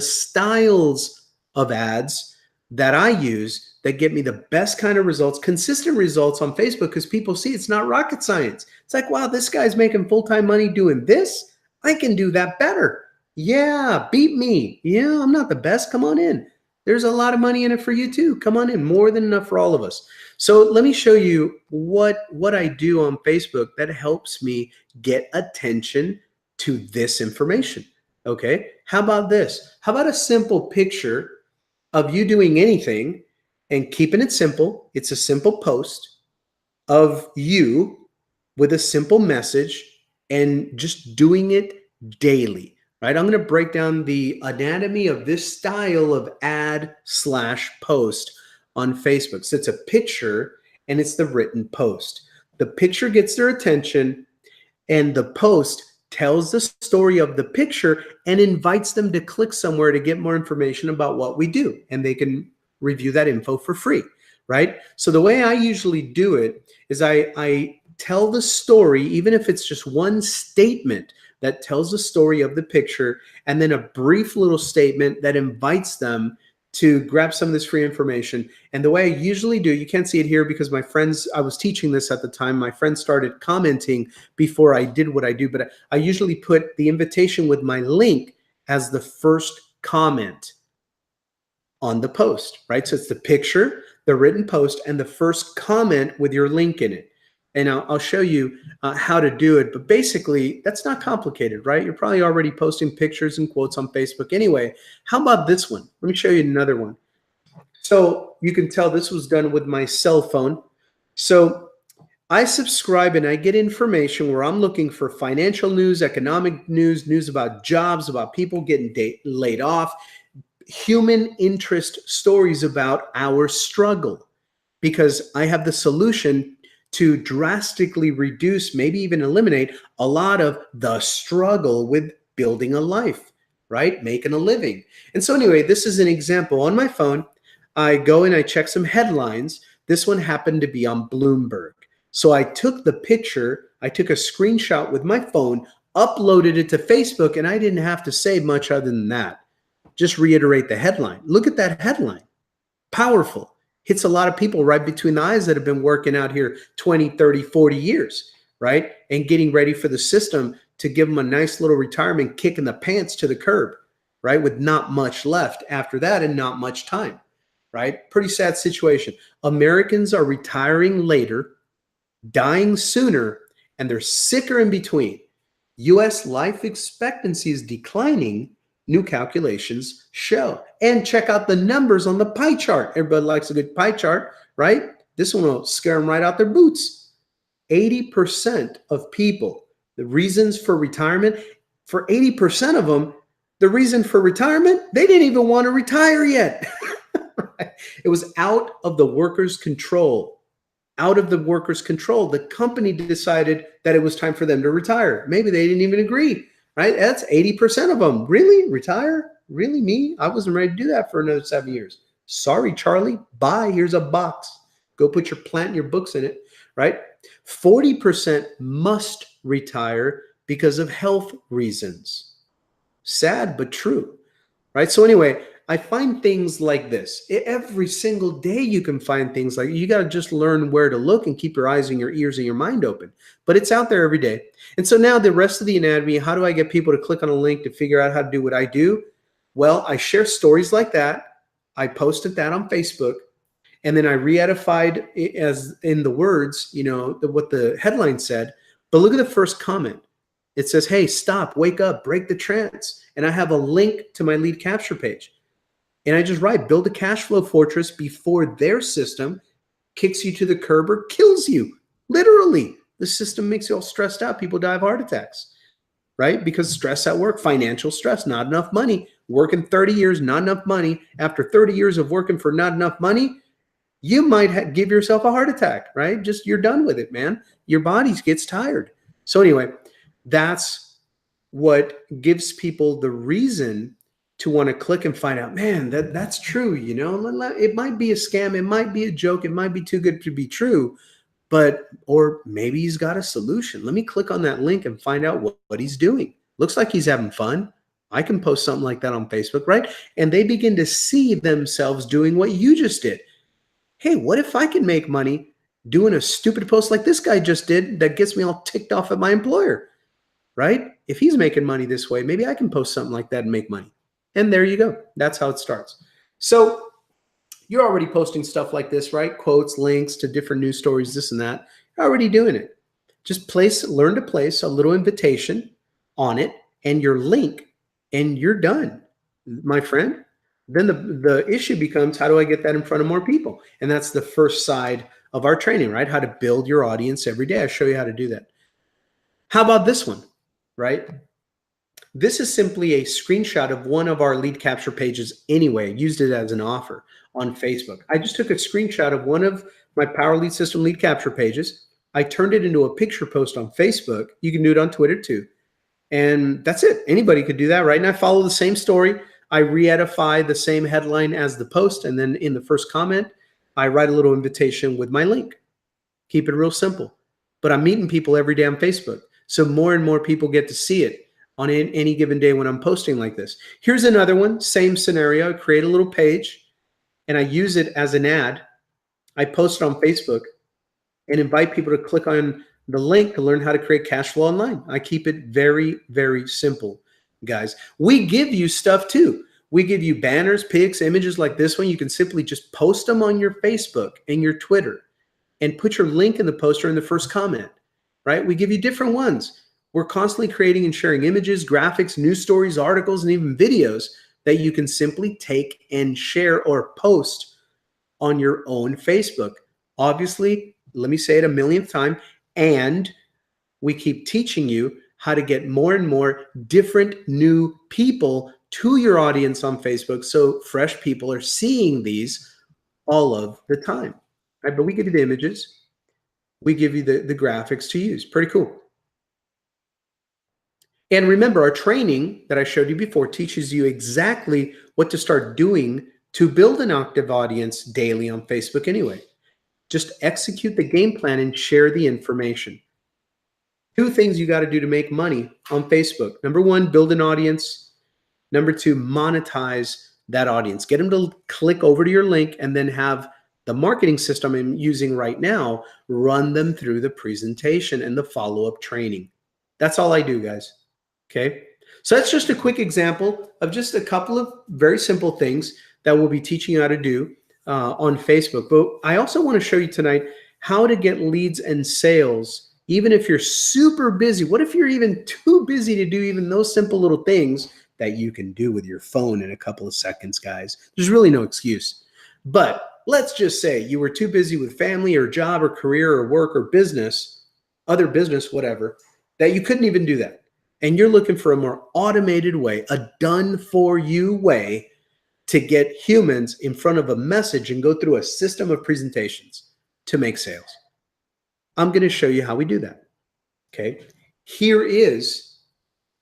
styles of ads that I use that get me the best kind of results, consistent results on Facebook, because people see it's not rocket science. It's like, wow, this guy's making full-time money doing this. I can do that better. Yeah, beat me. Yeah, I'm not the best. Come on in. There's a lot of money in it for you too. Come on in, more than enough for all of us. So let me show you what I do on Facebook that helps me get attention to this information. Okay, how about this? How about a simple picture of you doing anything and keeping it simple? It's a simple post of you with a simple message and just doing it daily, right? I'm going to break down the anatomy of this style of ad slash post on Facebook. So it's a picture and it's the written post. The picture gets their attention and the post tells the story of the picture and invites them to click somewhere to get more information about what we do. And they can review that info for free, right? So the way I usually do it is I tell the story, even if it's just one statement that tells the story of the picture, and then a brief little statement that invites them to grab some of this free information. And the way I usually do, you can't see it here because my friends, I was teaching this at the time, my friends started commenting before I did what I do, but I usually put the invitation with my link as the first comment on the post, right? So it's the picture, the written post, and the first comment with your link in it. And I'll show you how to do it. But basically, that's not complicated, right? You're probably already posting pictures and quotes on Facebook anyway. How about this one? Let me show you another one. So you can tell this was done with my cell phone. So I subscribe and I get information where I'm looking for financial news, economic news, news about jobs, about people getting laid off, human interest stories about our struggle, because I have the solution to drastically reduce, maybe even eliminate a lot of the struggle with building a life, right? Making a living. And so anyway, this is an example. On my phone, I go and I check some headlines. This one happened to be on Bloomberg. So I took the picture, I took a screenshot with my phone, uploaded it to Facebook, and I didn't have to say much other than that. Just reiterate the headline. Look at that headline. Powerful. Hits a lot of people right between the eyes that have been working out here 20, 30, 40 years, right? And getting ready for the system to give them a nice little retirement kick in the pants to the curb, right? With not much left after that and not much time, right? Pretty sad situation. Americans are retiring later, dying sooner, and they're sicker in between. U.S. life expectancy is declining, new calculations show. And check out the numbers on the pie chart. Everybody likes a good pie chart, right? This one will scare them right out their boots. 80% of people, the reasons for retirement, for 80% of them, the reason for retirement, they didn't even want to retire yet. Right? It was out of the workers' control. Out of the workers' control. The company decided that it was time for them to retire. Maybe they didn't even agree. Right? That's 80% of them. Really? Retire? Really? Me? I wasn't ready to do that for another 7 years. Sorry, Charlie. Bye. Here's a box. Go put your plant and your books in it. Right? 40% must retire because of health reasons. Sad, but true. Right? So anyway, I find things like this. Every single day you can find things like, you got to just learn where to look and keep your eyes and your ears and your mind open. But it's out there every day. And so now the rest of the anatomy, how do I get people to click on a link to figure out how to do what I do? Well, I share stories like that. I posted that on Facebook. And then I re-edified it as in the words, what the headline said. But look at the first comment. It says, hey, stop, wake up, break the trance. And I have a link to my lead capture page. And I just write, build a cash flow fortress before their system kicks you to the curb or kills you. Literally, the system makes you all stressed out. People die of heart attacks, right? Because stress at work, financial stress, not enough money, working 30 years, not enough money. After 30 years of working for not enough money, you might give yourself a heart attack, right? Just you're done with it, man. Your body gets tired. So anyway, that's what gives people the reason to want to click and find out, man, that's true. It might be a scam. It might be a joke. It might be too good to be true. or maybe he's got a solution. Let me click on that link and find out what he's doing. Looks like he's having fun. I can post something like that on Facebook, right? And they begin to see themselves doing what you just did. Hey, what if I can make money doing a stupid post like this guy just did that gets me all ticked off at my employer, right? If he's making money this way, maybe I can post something like that and make money. And there you go. That's how it starts. So you're already posting stuff like this, right? Quotes, links to different news stories, this and that. You're already doing it. Just learn to place a little invitation on it and your link, and you're done, my friend. Then the issue becomes, how do I get that in front of more people? And that's the first side of our training, right? How to build your audience every day. I show you how to do that. How about this one, right? This is simply a screenshot of one of our lead capture pages anyway. I used it as an offer on Facebook. I just took a screenshot of one of my Power Lead System lead capture pages. I turned it into a picture post on Facebook. You can do it on Twitter too. And that's it. Anybody could do that, right? And I follow the same story. I re-edify the same headline as the post. And then in the first comment, I write a little invitation with my link. Keep it real simple. But I'm meeting people every day on Facebook. So more and more people get to see it on any given day when I'm posting like this. Here's another one, same scenario. I create a little page and I use it as an ad. I post it on Facebook and invite people to click on the link to learn how to create cash flow online. I keep it very, very simple, guys. We give you stuff too. We give you banners, pics, images like this one. You can simply just post them on your Facebook and your Twitter and put your link in the poster in the first comment, right? We give you different ones. We're constantly creating and sharing images, graphics, news stories, articles, and even videos that you can simply take and share or post on your own Facebook. Obviously, let me say it a millionth time, and we keep teaching you how to get more and more different new people to your audience on Facebook, so fresh people are seeing these all of the time, right? But we give you the images. We give you the graphics to use. Pretty cool. And remember, our training that I showed you before teaches you exactly what to start doing to build an active audience daily on Facebook anyway. Just execute the game plan and share the information. 2 things you got to do to make money on Facebook. Number 1, build an audience. Number 2, monetize that audience. Get them to click over to your link and then have the marketing system I'm using right now run them through the presentation and the follow-up training. That's all I do, guys. Okay, so that's just a quick example of just a couple of very simple things that we'll be teaching you how to do on Facebook. But I also want to show you tonight how to get leads and sales, even if you're super busy. What if you're even too busy to do even those simple little things that you can do with your phone in a couple of seconds, guys? There's really no excuse. But let's just say you were too busy with family or job or career or work or business, other business, whatever, that you couldn't even do that. And you're looking for a more automated way, a done-for-you way to get humans in front of a message and go through a system of presentations to make sales. I'm going to show you how we do that. Okay. Here is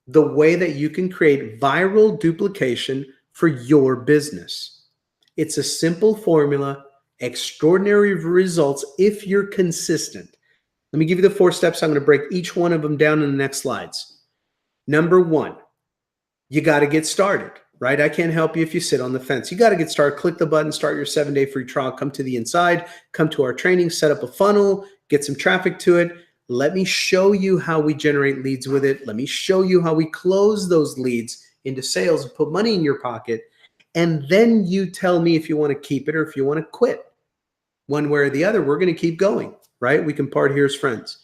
the way that you can create viral duplication for your business. It's a simple formula, extraordinary results if you're consistent. Let me give you the 4 steps. I'm going to break each one of them down in the next slides. Number 1, you got to get started, right? I can't help you if you sit on the fence. You got to get started. Click the button, start your 7-day free trial, come to the inside, come to our training, set up a funnel, get some traffic to it. Let me show you how we generate leads with it. Let me show you how we close those leads into sales and put money in your pocket. And then you tell me if you want to keep it or if you want to quit. One way or the other, we're going to keep going, right? We can part here as friends.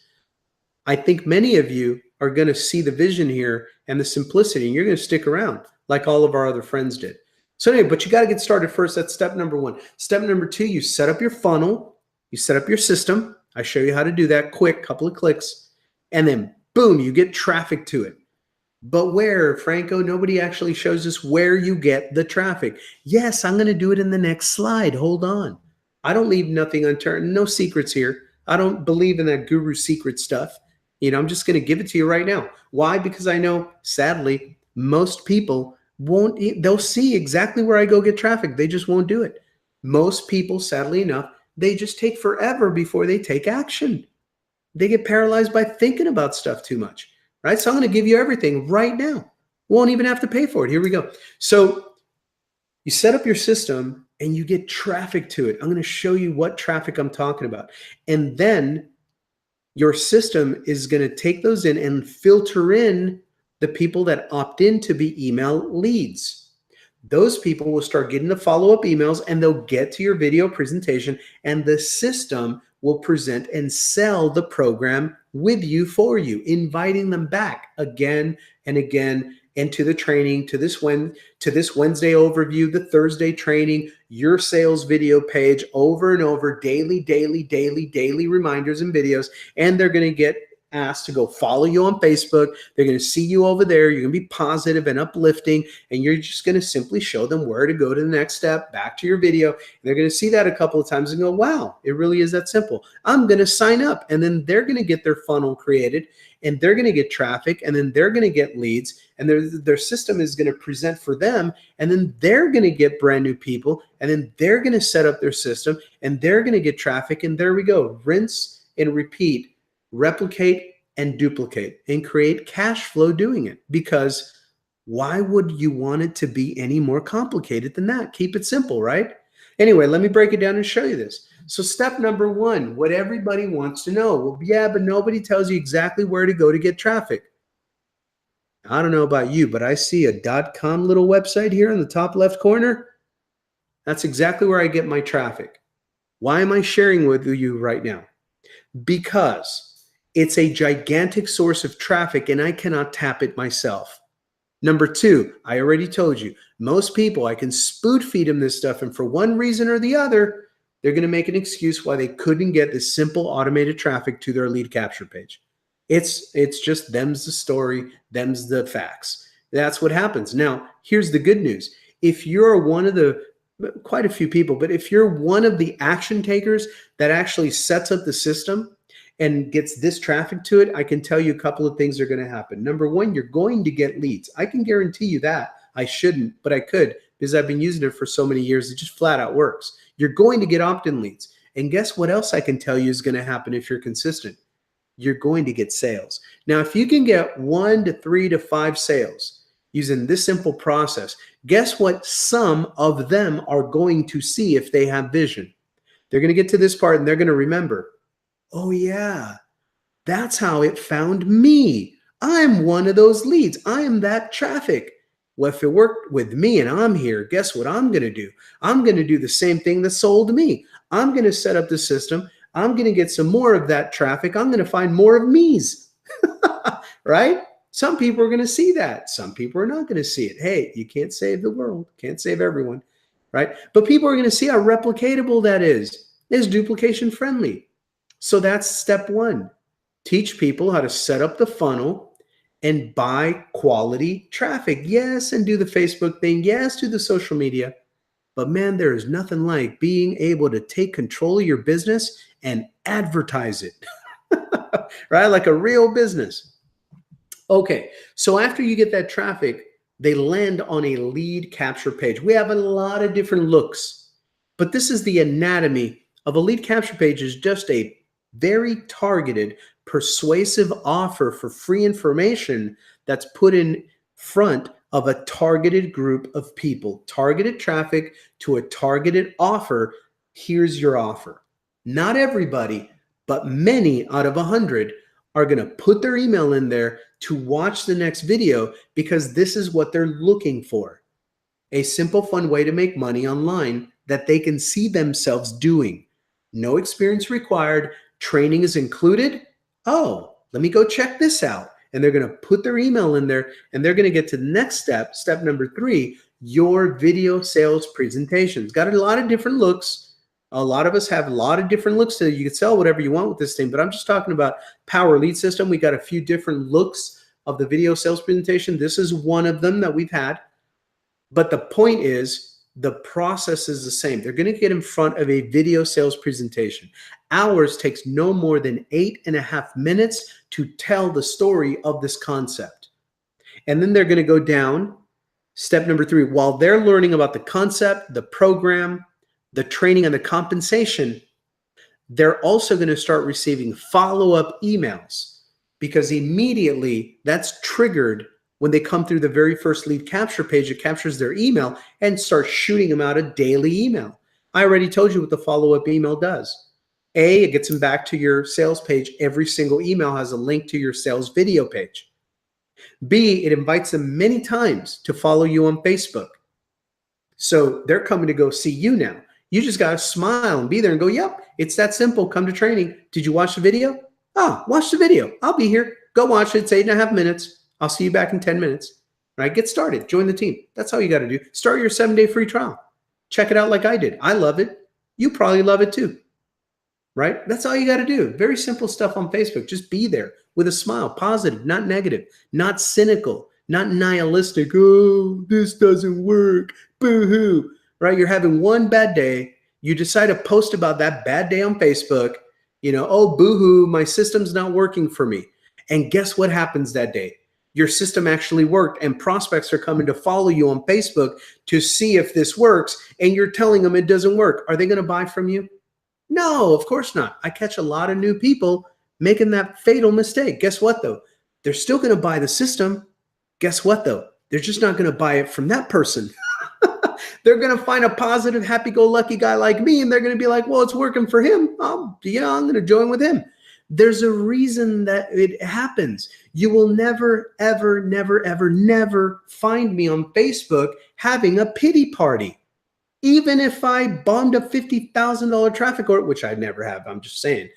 I think many of you are going to see the vision here and the simplicity, and you're going to stick around like all of our other friends did. So anyway, but you got to get started first. That's step number 1. Step number 2, you set up your funnel, you set up your system. I show you how to do that quick, couple of clicks, and then boom, you get traffic to it. But where, Franco? Nobody actually shows us where you get the traffic. Yes, I'm going to do it in the next slide. Hold on. I don't leave nothing unturned. No secrets here. I don't believe in that guru secret stuff. I'm just going to give it to you right now. Why? Because I know, sadly, most people won't. They'll see exactly where I go get traffic. They just won't do it. Most people, sadly enough, They just take forever before they take action. They get paralyzed by thinking about stuff too much, right? So I'm going to give you everything right now. Won't even have to pay for it. Here we go. So you set up your system and you get traffic to it. I'm going to show you what traffic I'm talking about. And then your system is going to take those in and filter in the people that opt in to be email leads. Those people will start getting the follow-up emails and they'll get to your video presentation, and the system will present and sell the program with you for you, inviting them back again and again into the training, to this Wednesday overview, the Thursday training, your sales video page, over and over, daily reminders and videos. And they're going to get asked to go follow you on Facebook. They're going to see you over there. You're going to be positive and uplifting, and you're just going to simply show them where to go to the next step, back to your video. And they're going to see that a couple of times and go, wow, it really is that simple. I'm going to sign up. And then they're going to get their funnel created, and they're going to get traffic, and then they're going to get leads, and their system is going to present for them, and then they're going to get brand new people, and then they're going to set up their system, and they're going to get traffic, and there we go. Rinse and repeat. Replicate and duplicate, and create cash flow doing it. Because why would you want it to be any more complicated than that? Keep it simple, right? Anyway, let me break it down and show you this. So step number one, what everybody wants to know. Well, yeah, but nobody tells you exactly where to go to get traffic. I don't know about you, but I see a .com little website here in the top left corner. That's exactly where I get my traffic. Why am I sharing with you right now? Because it's a gigantic source of traffic and I cannot tap it myself. Number two, I already told you, most people, I can spoon feed them this stuff, and for one reason or the other, they're going to make an excuse why they couldn't get this simple automated traffic to their lead capture page. It's just them's the story, them's the facts. That's what happens. Now, here's the good news. If you're one of the, quite a few people, but if you're one of the action takers that actually sets up the system and gets this traffic to it, I can tell you a couple of things are going to happen. Number one, you're going to get leads. I can guarantee you that. I shouldn't, but I could, because I've been using it for so many years. It just flat out works. You're going to get opt-in leads. And guess what else I can tell you is going to happen if you're consistent? You're going to get sales. Now, if you can get 1 to 3 to 5 sales using this simple process, guess what some of them are going to see if they have vision? They're going to get to this part and they're going to remember, oh yeah, that's how it found me. I'm one of those leads. I am that traffic. Well, if it worked with me and I'm here, guess what I'm going to do? I'm going to do the same thing that sold me. I'm going to set up the system. I'm going to get some more of that traffic. I'm going to find more of me's, right? Some people are going to see that. Some people are not going to see it. Hey, you can't save the world. Can't save everyone, right? But people are going to see how replicatable that is. It's duplication friendly. So that's step one. Teach people how to set up the funnel and buy quality traffic. Yes, and do the Facebook thing. Yes, do the social media. But man, there is nothing like being able to take control of your business and advertise it, right? Like a real business. Okay, so after you get that traffic, they land on a lead capture page. We have a lot of different looks, but this is the anatomy of a lead capture page. Is just a very targeted, persuasive offer for free information that's put in front of a targeted group of people. Targeted traffic to a targeted offer. Here's your offer. Not everybody, but many out of 100 are going to put their email in there to watch the next video because this is what they're looking for. A simple, fun way to make money online that they can see themselves doing. No experience required. Training is included. Oh, let me go check this out. And they're going to put their email in there and they're going to get to the next step, step number 3, your video sales presentations. Got a lot of different looks. A lot of us have a lot of different looks to it. You can sell whatever you want with this thing, but I'm just talking about Power Lead System. We got a few different looks of the video sales presentation. This is one of them that we've had. But the point is, the process is the same. They're going to get in front of a video sales presentation. Ours takes no more than 8.5 minutes to tell the story of this concept. And then they're going to go down. Step number 3, while they're learning about the concept, the program, the training, and the compensation, they're also going to start receiving follow-up emails, because immediately that's triggered when they come through the very first lead capture page. It captures their email and starts shooting them out a daily email. I already told you what the follow-up email does. A, it gets them back to your sales page. Every single email has a link to your sales video page. B, it invites them many times to follow you on Facebook. So they're coming to go see you now. You just got to smile and be there and go, yep, it's that simple. Come to training. Did you watch the video? Oh, watch the video. I'll be here. Go watch it. It's 8.5 minutes. I'll see you back in 10 minutes. All right, get started. Join the team. That's all you got to do. Start your 7-day free trial. Check it out like I did. I love it. You probably love it too. Right? That's all you got to do. Very simple stuff on Facebook. Just be there with a smile, positive, not negative, not cynical, not nihilistic. Oh, this doesn't work. Boo-hoo. Right? You're having one bad day. You decide to post about that bad day on Facebook. Oh, boo-hoo, my system's not working for me. And guess what happens that day? Your system actually worked, and prospects are coming to follow you on Facebook to see if this works, and you're telling them it doesn't work. Are they going to buy from you? No, of course not. I catch a lot of new people making that fatal mistake. Guess what, though? They're still going to buy the system. Guess what, though? They're just not going to buy it from that person. They're going to find a positive, happy-go-lucky guy like me, and they're going to be like, well, it's working for him. I'm going to join with him. There's a reason that it happens. You will never, ever, never, ever, never find me on Facebook having a pity party. Even if I bombed a $50,000 traffic order, which I never have, I'm just saying,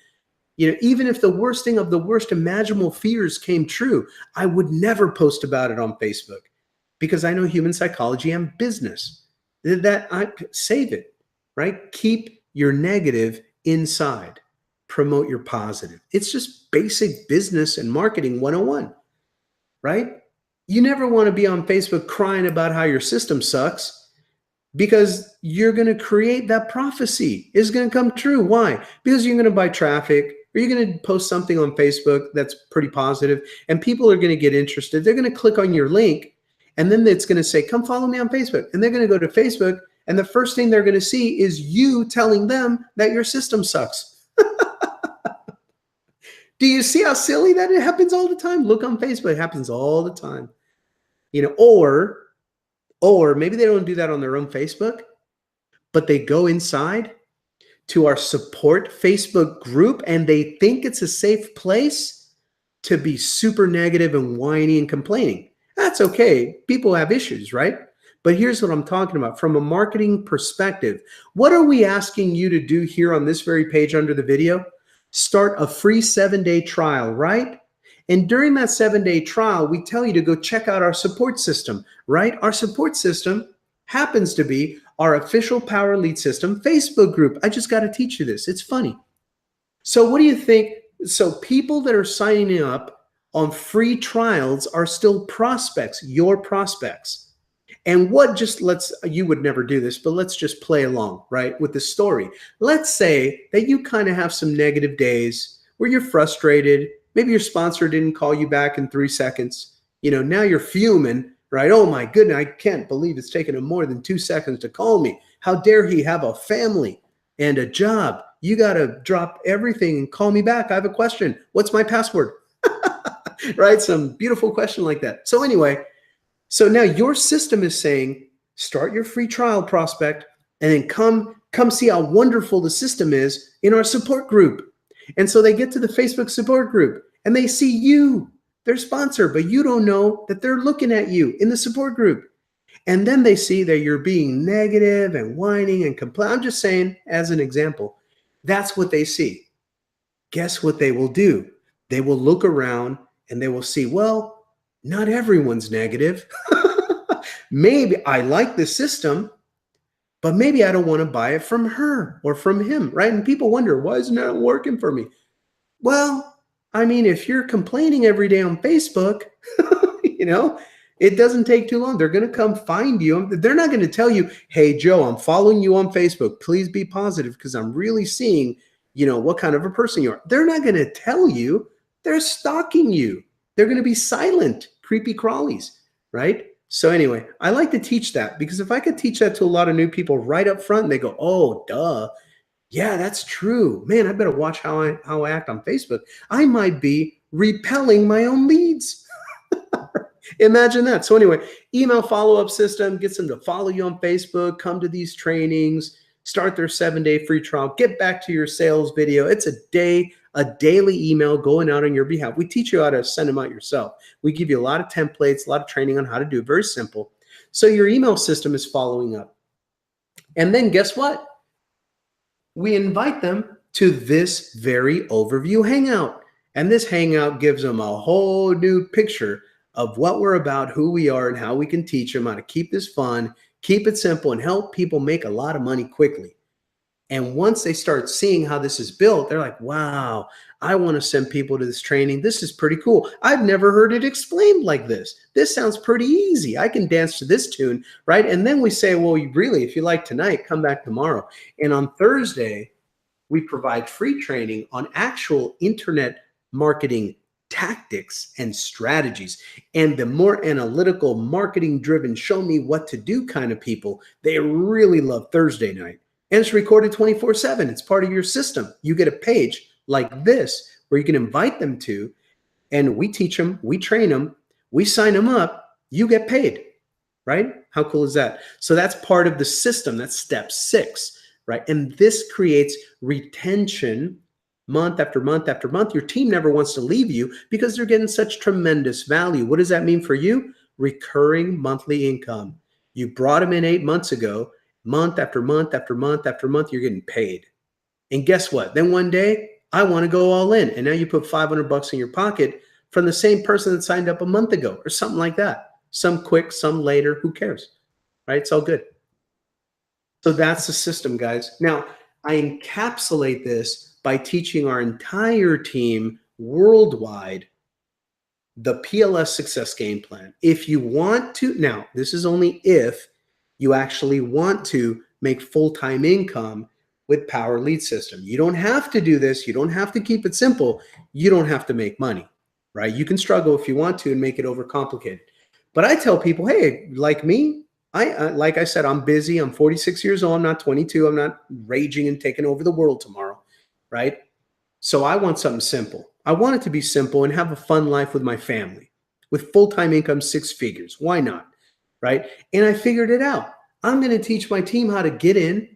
even if the worst thing of the worst imaginable fears came true, I would never post about it on Facebook, because I know human psychology and business. That I save it, right? Keep your negative inside. Promote your positive. It's just basic business and marketing 101, right? You never want to be on Facebook crying about how your system sucks, because you're going to create that prophecy. It's going to come true. Why? Because you're going to buy traffic, or you're going to post something on Facebook that's pretty positive, and people are going to get interested. They're going to click on your link, and then it's going to say, come follow me on Facebook. And they're going to go to Facebook, and the first thing they're going to see is you telling them that your system sucks. Do you see how silly that it happens all the time? Look on Facebook. It happens all the time. Or maybe they don't do that on their own Facebook, but they go inside to our support Facebook group, and they think it's a safe place to be super negative and whiny and complaining. That's okay. People have issues, right? But here's what I'm talking about. From a marketing perspective, what are we asking you to do here on this very page under the video? Start a free 7-day trial, right? And during that 7-day trial, we tell you to go check out our support system, right? Our support system happens to be our official Power Lead System Facebook group. I just got to teach you this. It's funny. So what do you think? So people that are signing up on free trials are still prospects, your prospects. And you would never do this, but let's just play along, right, with the story. Let's say that you kind of have some negative days where you're frustrated. Maybe your sponsor didn't call you back in 3 seconds. Now you're fuming, right? Oh my goodness, I can't believe it's taken him more than 2 seconds to call me. How dare he have a family and a job? You got to drop everything and call me back. I have a question. What's my password? Right? Some beautiful question like that. So anyway, so now your system is saying, start your free trial, prospect, and then come see how wonderful the system is in our support group. And so they get to the Facebook support group and they see you, their sponsor, but you don't know that they're looking at you in the support group. And then they see that you're being negative and whining and complaining. I'm just saying, as an example, that's what they see. Guess what they will do? They will look around and they will see, well, not everyone's negative. Maybe I like the system, but maybe I don't want to buy it from her or from him, right? And people wonder, why isn't that working for me? Well, I mean, if you're complaining every day on Facebook, it doesn't take too long. They're going to come find you. They're not going to tell you, hey, Joe, I'm following you on Facebook. Please be positive because I'm really seeing, what kind of a person you are. They're not going to tell you. They're stalking you. They're going to be silent, creepy crawlies, right? So anyway, I like to teach that because if I could teach that to a lot of new people right up front, they go, oh, duh. Yeah, that's true. Man, I better watch how I act on Facebook. I might be repelling my own leads. Imagine that. So anyway, email follow-up system gets them to follow you on Facebook, come to these trainings, start their 7-day free trial, get back to your sales video. It's a daily email going out on your behalf. We teach you how to send them out yourself. We give you a lot of templates, a lot of training on how to do it. Very simple. So your email system is following up. And then guess what? We invite them to this very overview hangout. And this hangout gives them a whole new picture of what we're about, who we are, and how we can teach them how to keep this fun, keep it simple, and help people make a lot of money quickly. And once they start seeing how this is built, they're like, wow, I want to send people to this training. This is pretty cool. I've never heard it explained like this. This sounds pretty easy. I can dance to this tune, right? And then we say, well, really, if you like tonight, come back tomorrow. And on Thursday, we provide free training on actual internet marketing tactics and strategies. And the more analytical, marketing driven, show me what to do kind of people, they really love Thursday night. And it's recorded 24/7. It's part of your system. You get a page like this where you can invite them to, and we teach them, we train them, we sign them up, you get paid, right? How cool is that? So that's part of the system. That's step 6, right? And this creates retention month after month after month. Your team never wants to leave you because they're getting such tremendous value. What does that mean for you? Recurring monthly income. You brought them in 8 months ago. Month after month after month after month, you're getting paid. And guess what? Then one day, I want to go all in. And now you put $500 in your pocket from the same person that signed up a month ago or something like that. Some quick, some later, who cares, right? It's all good. So that's the system, guys. Now, I encapsulate this by teaching our entire team worldwide the PLS success game plan. If you want to, now, this is only if you actually want to make full-time income with Power Lead System. You don't have to do this. You don't have to keep it simple. You don't have to make money, right? You can struggle if you want to and make it overcomplicated. But I tell people, hey, like me, like I said, I'm busy. I'm 46 years old. I'm not 22. I'm not raging and taking over the world tomorrow, right? So I want something simple. I want it to be simple and have a fun life with my family with full-time income, 6 figures. Why not? Right? And I figured it out. I'm going to teach my team how to get in,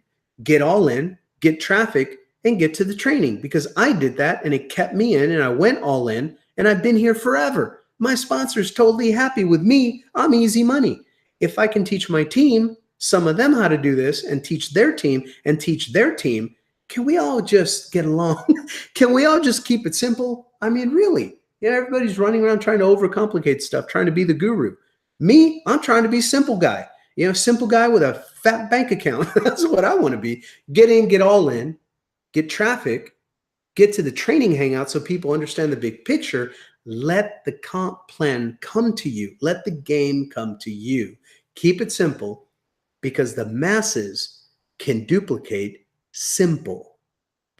get all in, get traffic, and get to the training because I did that and it kept me in and I went all in and I've been here forever. My sponsor's totally happy with me. I'm easy money. If I can teach my team, some of them how to do this and teach their team and teach their team, can we all just get along? Can we all just keep it simple? I mean, really, everybody's running around trying to overcomplicate stuff, trying to be the guru. Me, I'm trying to be simple guy, simple guy with a fat bank account. That's what I want to be. Get in, get all in, get traffic, get to the training hangout so people understand the big picture. Let the comp plan come to you. Let the game come to you. Keep it simple because the masses can duplicate simple.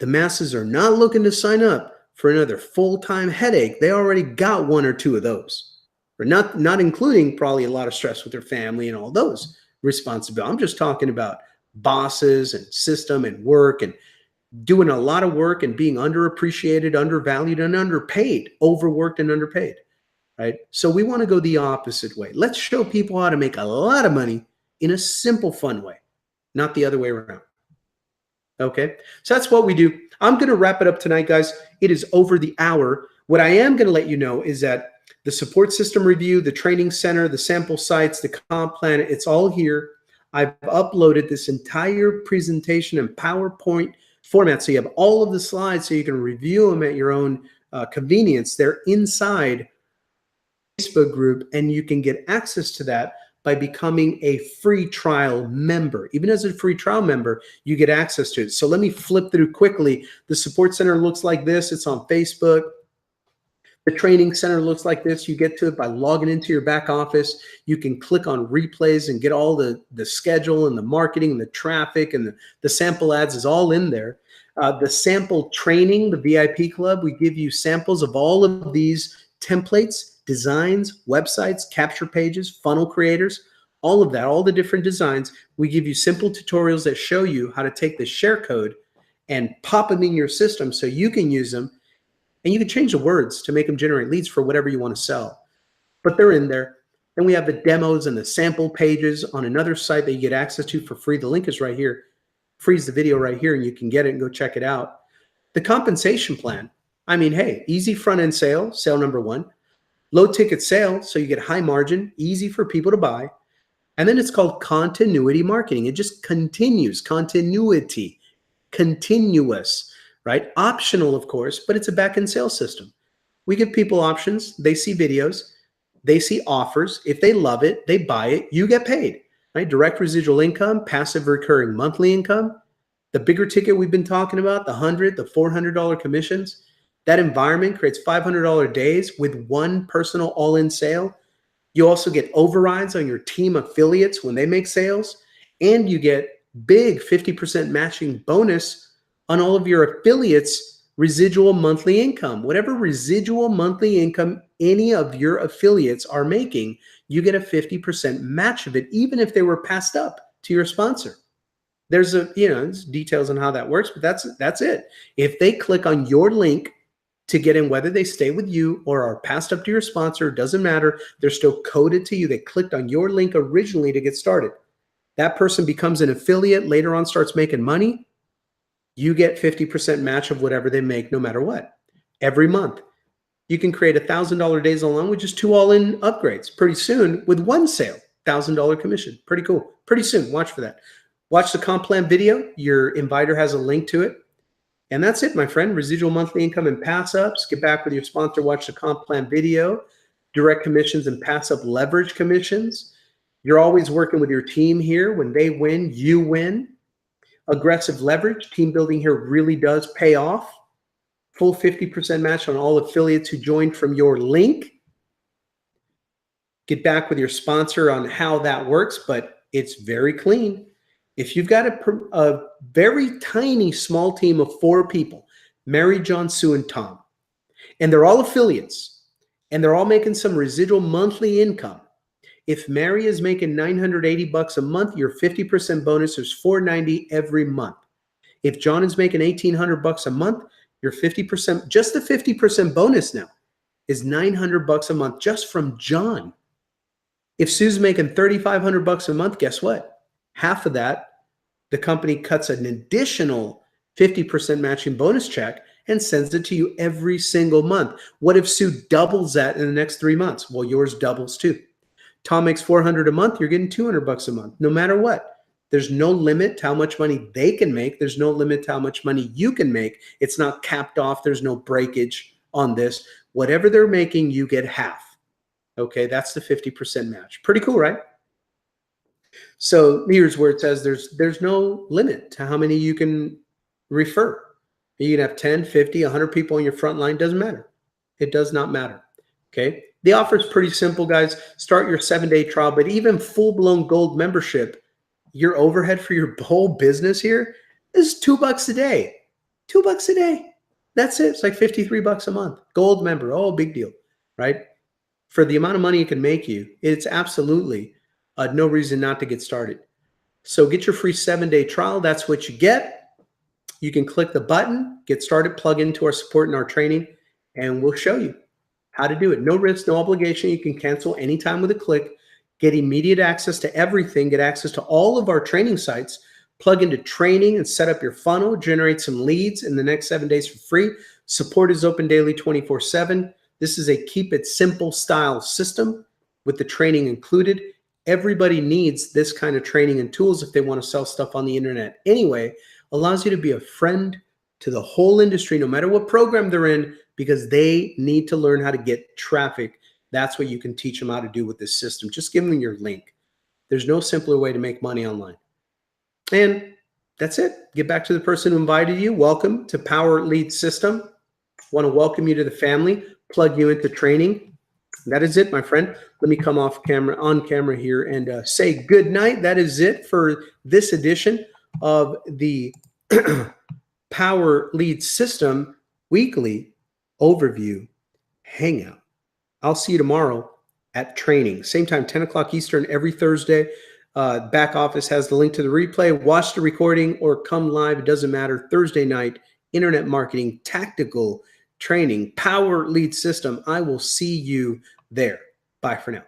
The masses are not looking to sign up for another full-time headache. They already got 1 or 2 of those. Or not including probably a lot of stress with their family and all those responsibilities. I'm just talking about bosses and system and work and doing a lot of work and being underappreciated, undervalued, and underpaid, overworked and underpaid, right? So we want to go the opposite way. Let's show people how to make a lot of money in a simple, fun way, not the other way around. Okay, so that's what we do. I'm going to wrap it up tonight, guys. It is over the hour. What I am going to let you know is that the support system review, the training center, the sample sites, the comp plan, it's all here. I've uploaded this entire presentation in PowerPoint format. So you have all of the slides so you can review them at your own convenience. They're inside Facebook group and you can get access to that by becoming a free trial member. Even as a free trial member, you get access to it. So let me flip through quickly. The support center looks like this. It's on Facebook. The training center looks like this. You get to it by logging into your back office. You can click on replays and get all the schedule and the marketing and the traffic and the sample ads is all in there. The sample training, the VIP club, we give you samples of all of these templates, designs, websites, capture pages, funnel creators, all of that, all the different designs. We give you simple tutorials that show you how to take the share code and pop them in your system so you can use them, and you can change the words to make them generate leads for whatever you want to sell. But they're in there. Then we have the demos and the sample pages on another site that you get access to for free. The link is right here. Freeze the video right here and you can get it and go check it out. The compensation plan. I mean, hey, easy front end sale, sale number one. Low ticket sale, so you get high margin, easy for people to buy. And then it's called continuity marketing. It just continues, continuity, continuous, right? Optional, of course, but it's a back-end sales system. We give people options. They see videos. They see offers. If they love it, they buy it. You get paid, right? Direct residual income, passive recurring monthly income. The bigger ticket we've been talking about, the $100, the $400 commissions. That environment creates $500 days with one personal all-in sale. You also get overrides on your team affiliates when they make sales, and you get big 50% matching bonus on all of your affiliates' residual monthly income. Whatever residual monthly income any of your affiliates are making, you get a 50% match of it, even if they were passed up to your sponsor. There's there's details on how that works, but that's it. If they click on your link to get in, whether they stay with you or are passed up to your sponsor, doesn't matter. They're still coded to you. They clicked on your link originally to get started. That person becomes an affiliate, later on starts making money. You get 50% match of whatever they make, no matter what, every month. You can create $1,000 days alone with just 2 all-in upgrades. Pretty soon, with one sale, $1,000 commission. Pretty cool. Pretty soon. Watch for that. Watch the comp plan video. Your inviter has a link to it. And that's it, my friend. Residual monthly income and pass ups. Get back with your sponsor. Watch the comp plan video. Direct commissions and pass up leverage commissions. You're always working with your team here. When they win, you win. Aggressive leverage. Team building here really does pay off. Full 50% match on all affiliates who joined from your link. Get back with your sponsor on how that works, but it's very clean. If you've got a very tiny small team of 4 people, Mary, John, Sue, and Tom, and they're all affiliates, and they're all making some residual monthly income. If Mary is making $980 a month, your 50% bonus is $490 every month. If John is making $1,800 a month, your 50%, just the 50% bonus now is $900 a month just from John. If Sue's making $3,500 a month, guess what? Half of that, the company cuts an additional 50% matching bonus check and sends it to you every single month. What if Sue doubles that in the next 3 months? Well, yours doubles too. Tom makes $400 a month, you're getting $200 a month, no matter what. There's no limit to how much money they can make. There's no limit to how much money you can make. It's not capped off. There's no breakage on this. Whatever they're making, you get half. Okay, that's the 50% match. Pretty cool, right? So here's where it says there's no limit to how many you can refer. You can have 10, 50, 100 people on your front line. Doesn't matter. It does not matter. Okay. The offer is pretty simple, guys. Start your 7-day trial, but even full-blown gold membership, your overhead for your whole business here is $2 a day. $2 a day. That's it. It's like $53 a month. Gold member. Oh, big deal, right? For the amount of money it can make you, it's absolutely no reason not to get started. So get your free 7-day trial. That's what you get. You can click the button, get started, plug into our support and our training, and we'll show you how to do it. No risk, no obligation. You can cancel anytime with a click. Get immediate access to everything. Get access to all of our training sites. Plug into training and set up your funnel. Generate some leads in the next 7 days for free. Support is open daily 24/7. This is a keep it simple style system with the training included. Everybody needs this kind of training and tools if they want to sell stuff on the internet. Anyway, allows you to be a friend to the whole industry, no matter what program they're in, because they need to learn how to get traffic. That's what you can teach them how to do with this system. Just give them your link. There's no simpler way to make money online. And that's it. Get back to the person who invited you. Welcome to Power Lead System. Want to welcome you to the family, plug you into training. That is it, my friend. Let me come off camera, on camera here, and say good night. That is it for this edition of the Power Lead System Weekly Overview Hangout. I'll see you tomorrow at training. Same time, 10 o'clock Eastern every Thursday. Back office has the link to the replay. Watch the recording or come live. It doesn't matter. Thursday night, internet marketing, tactical training, power lead system. I will see you there. Bye for now.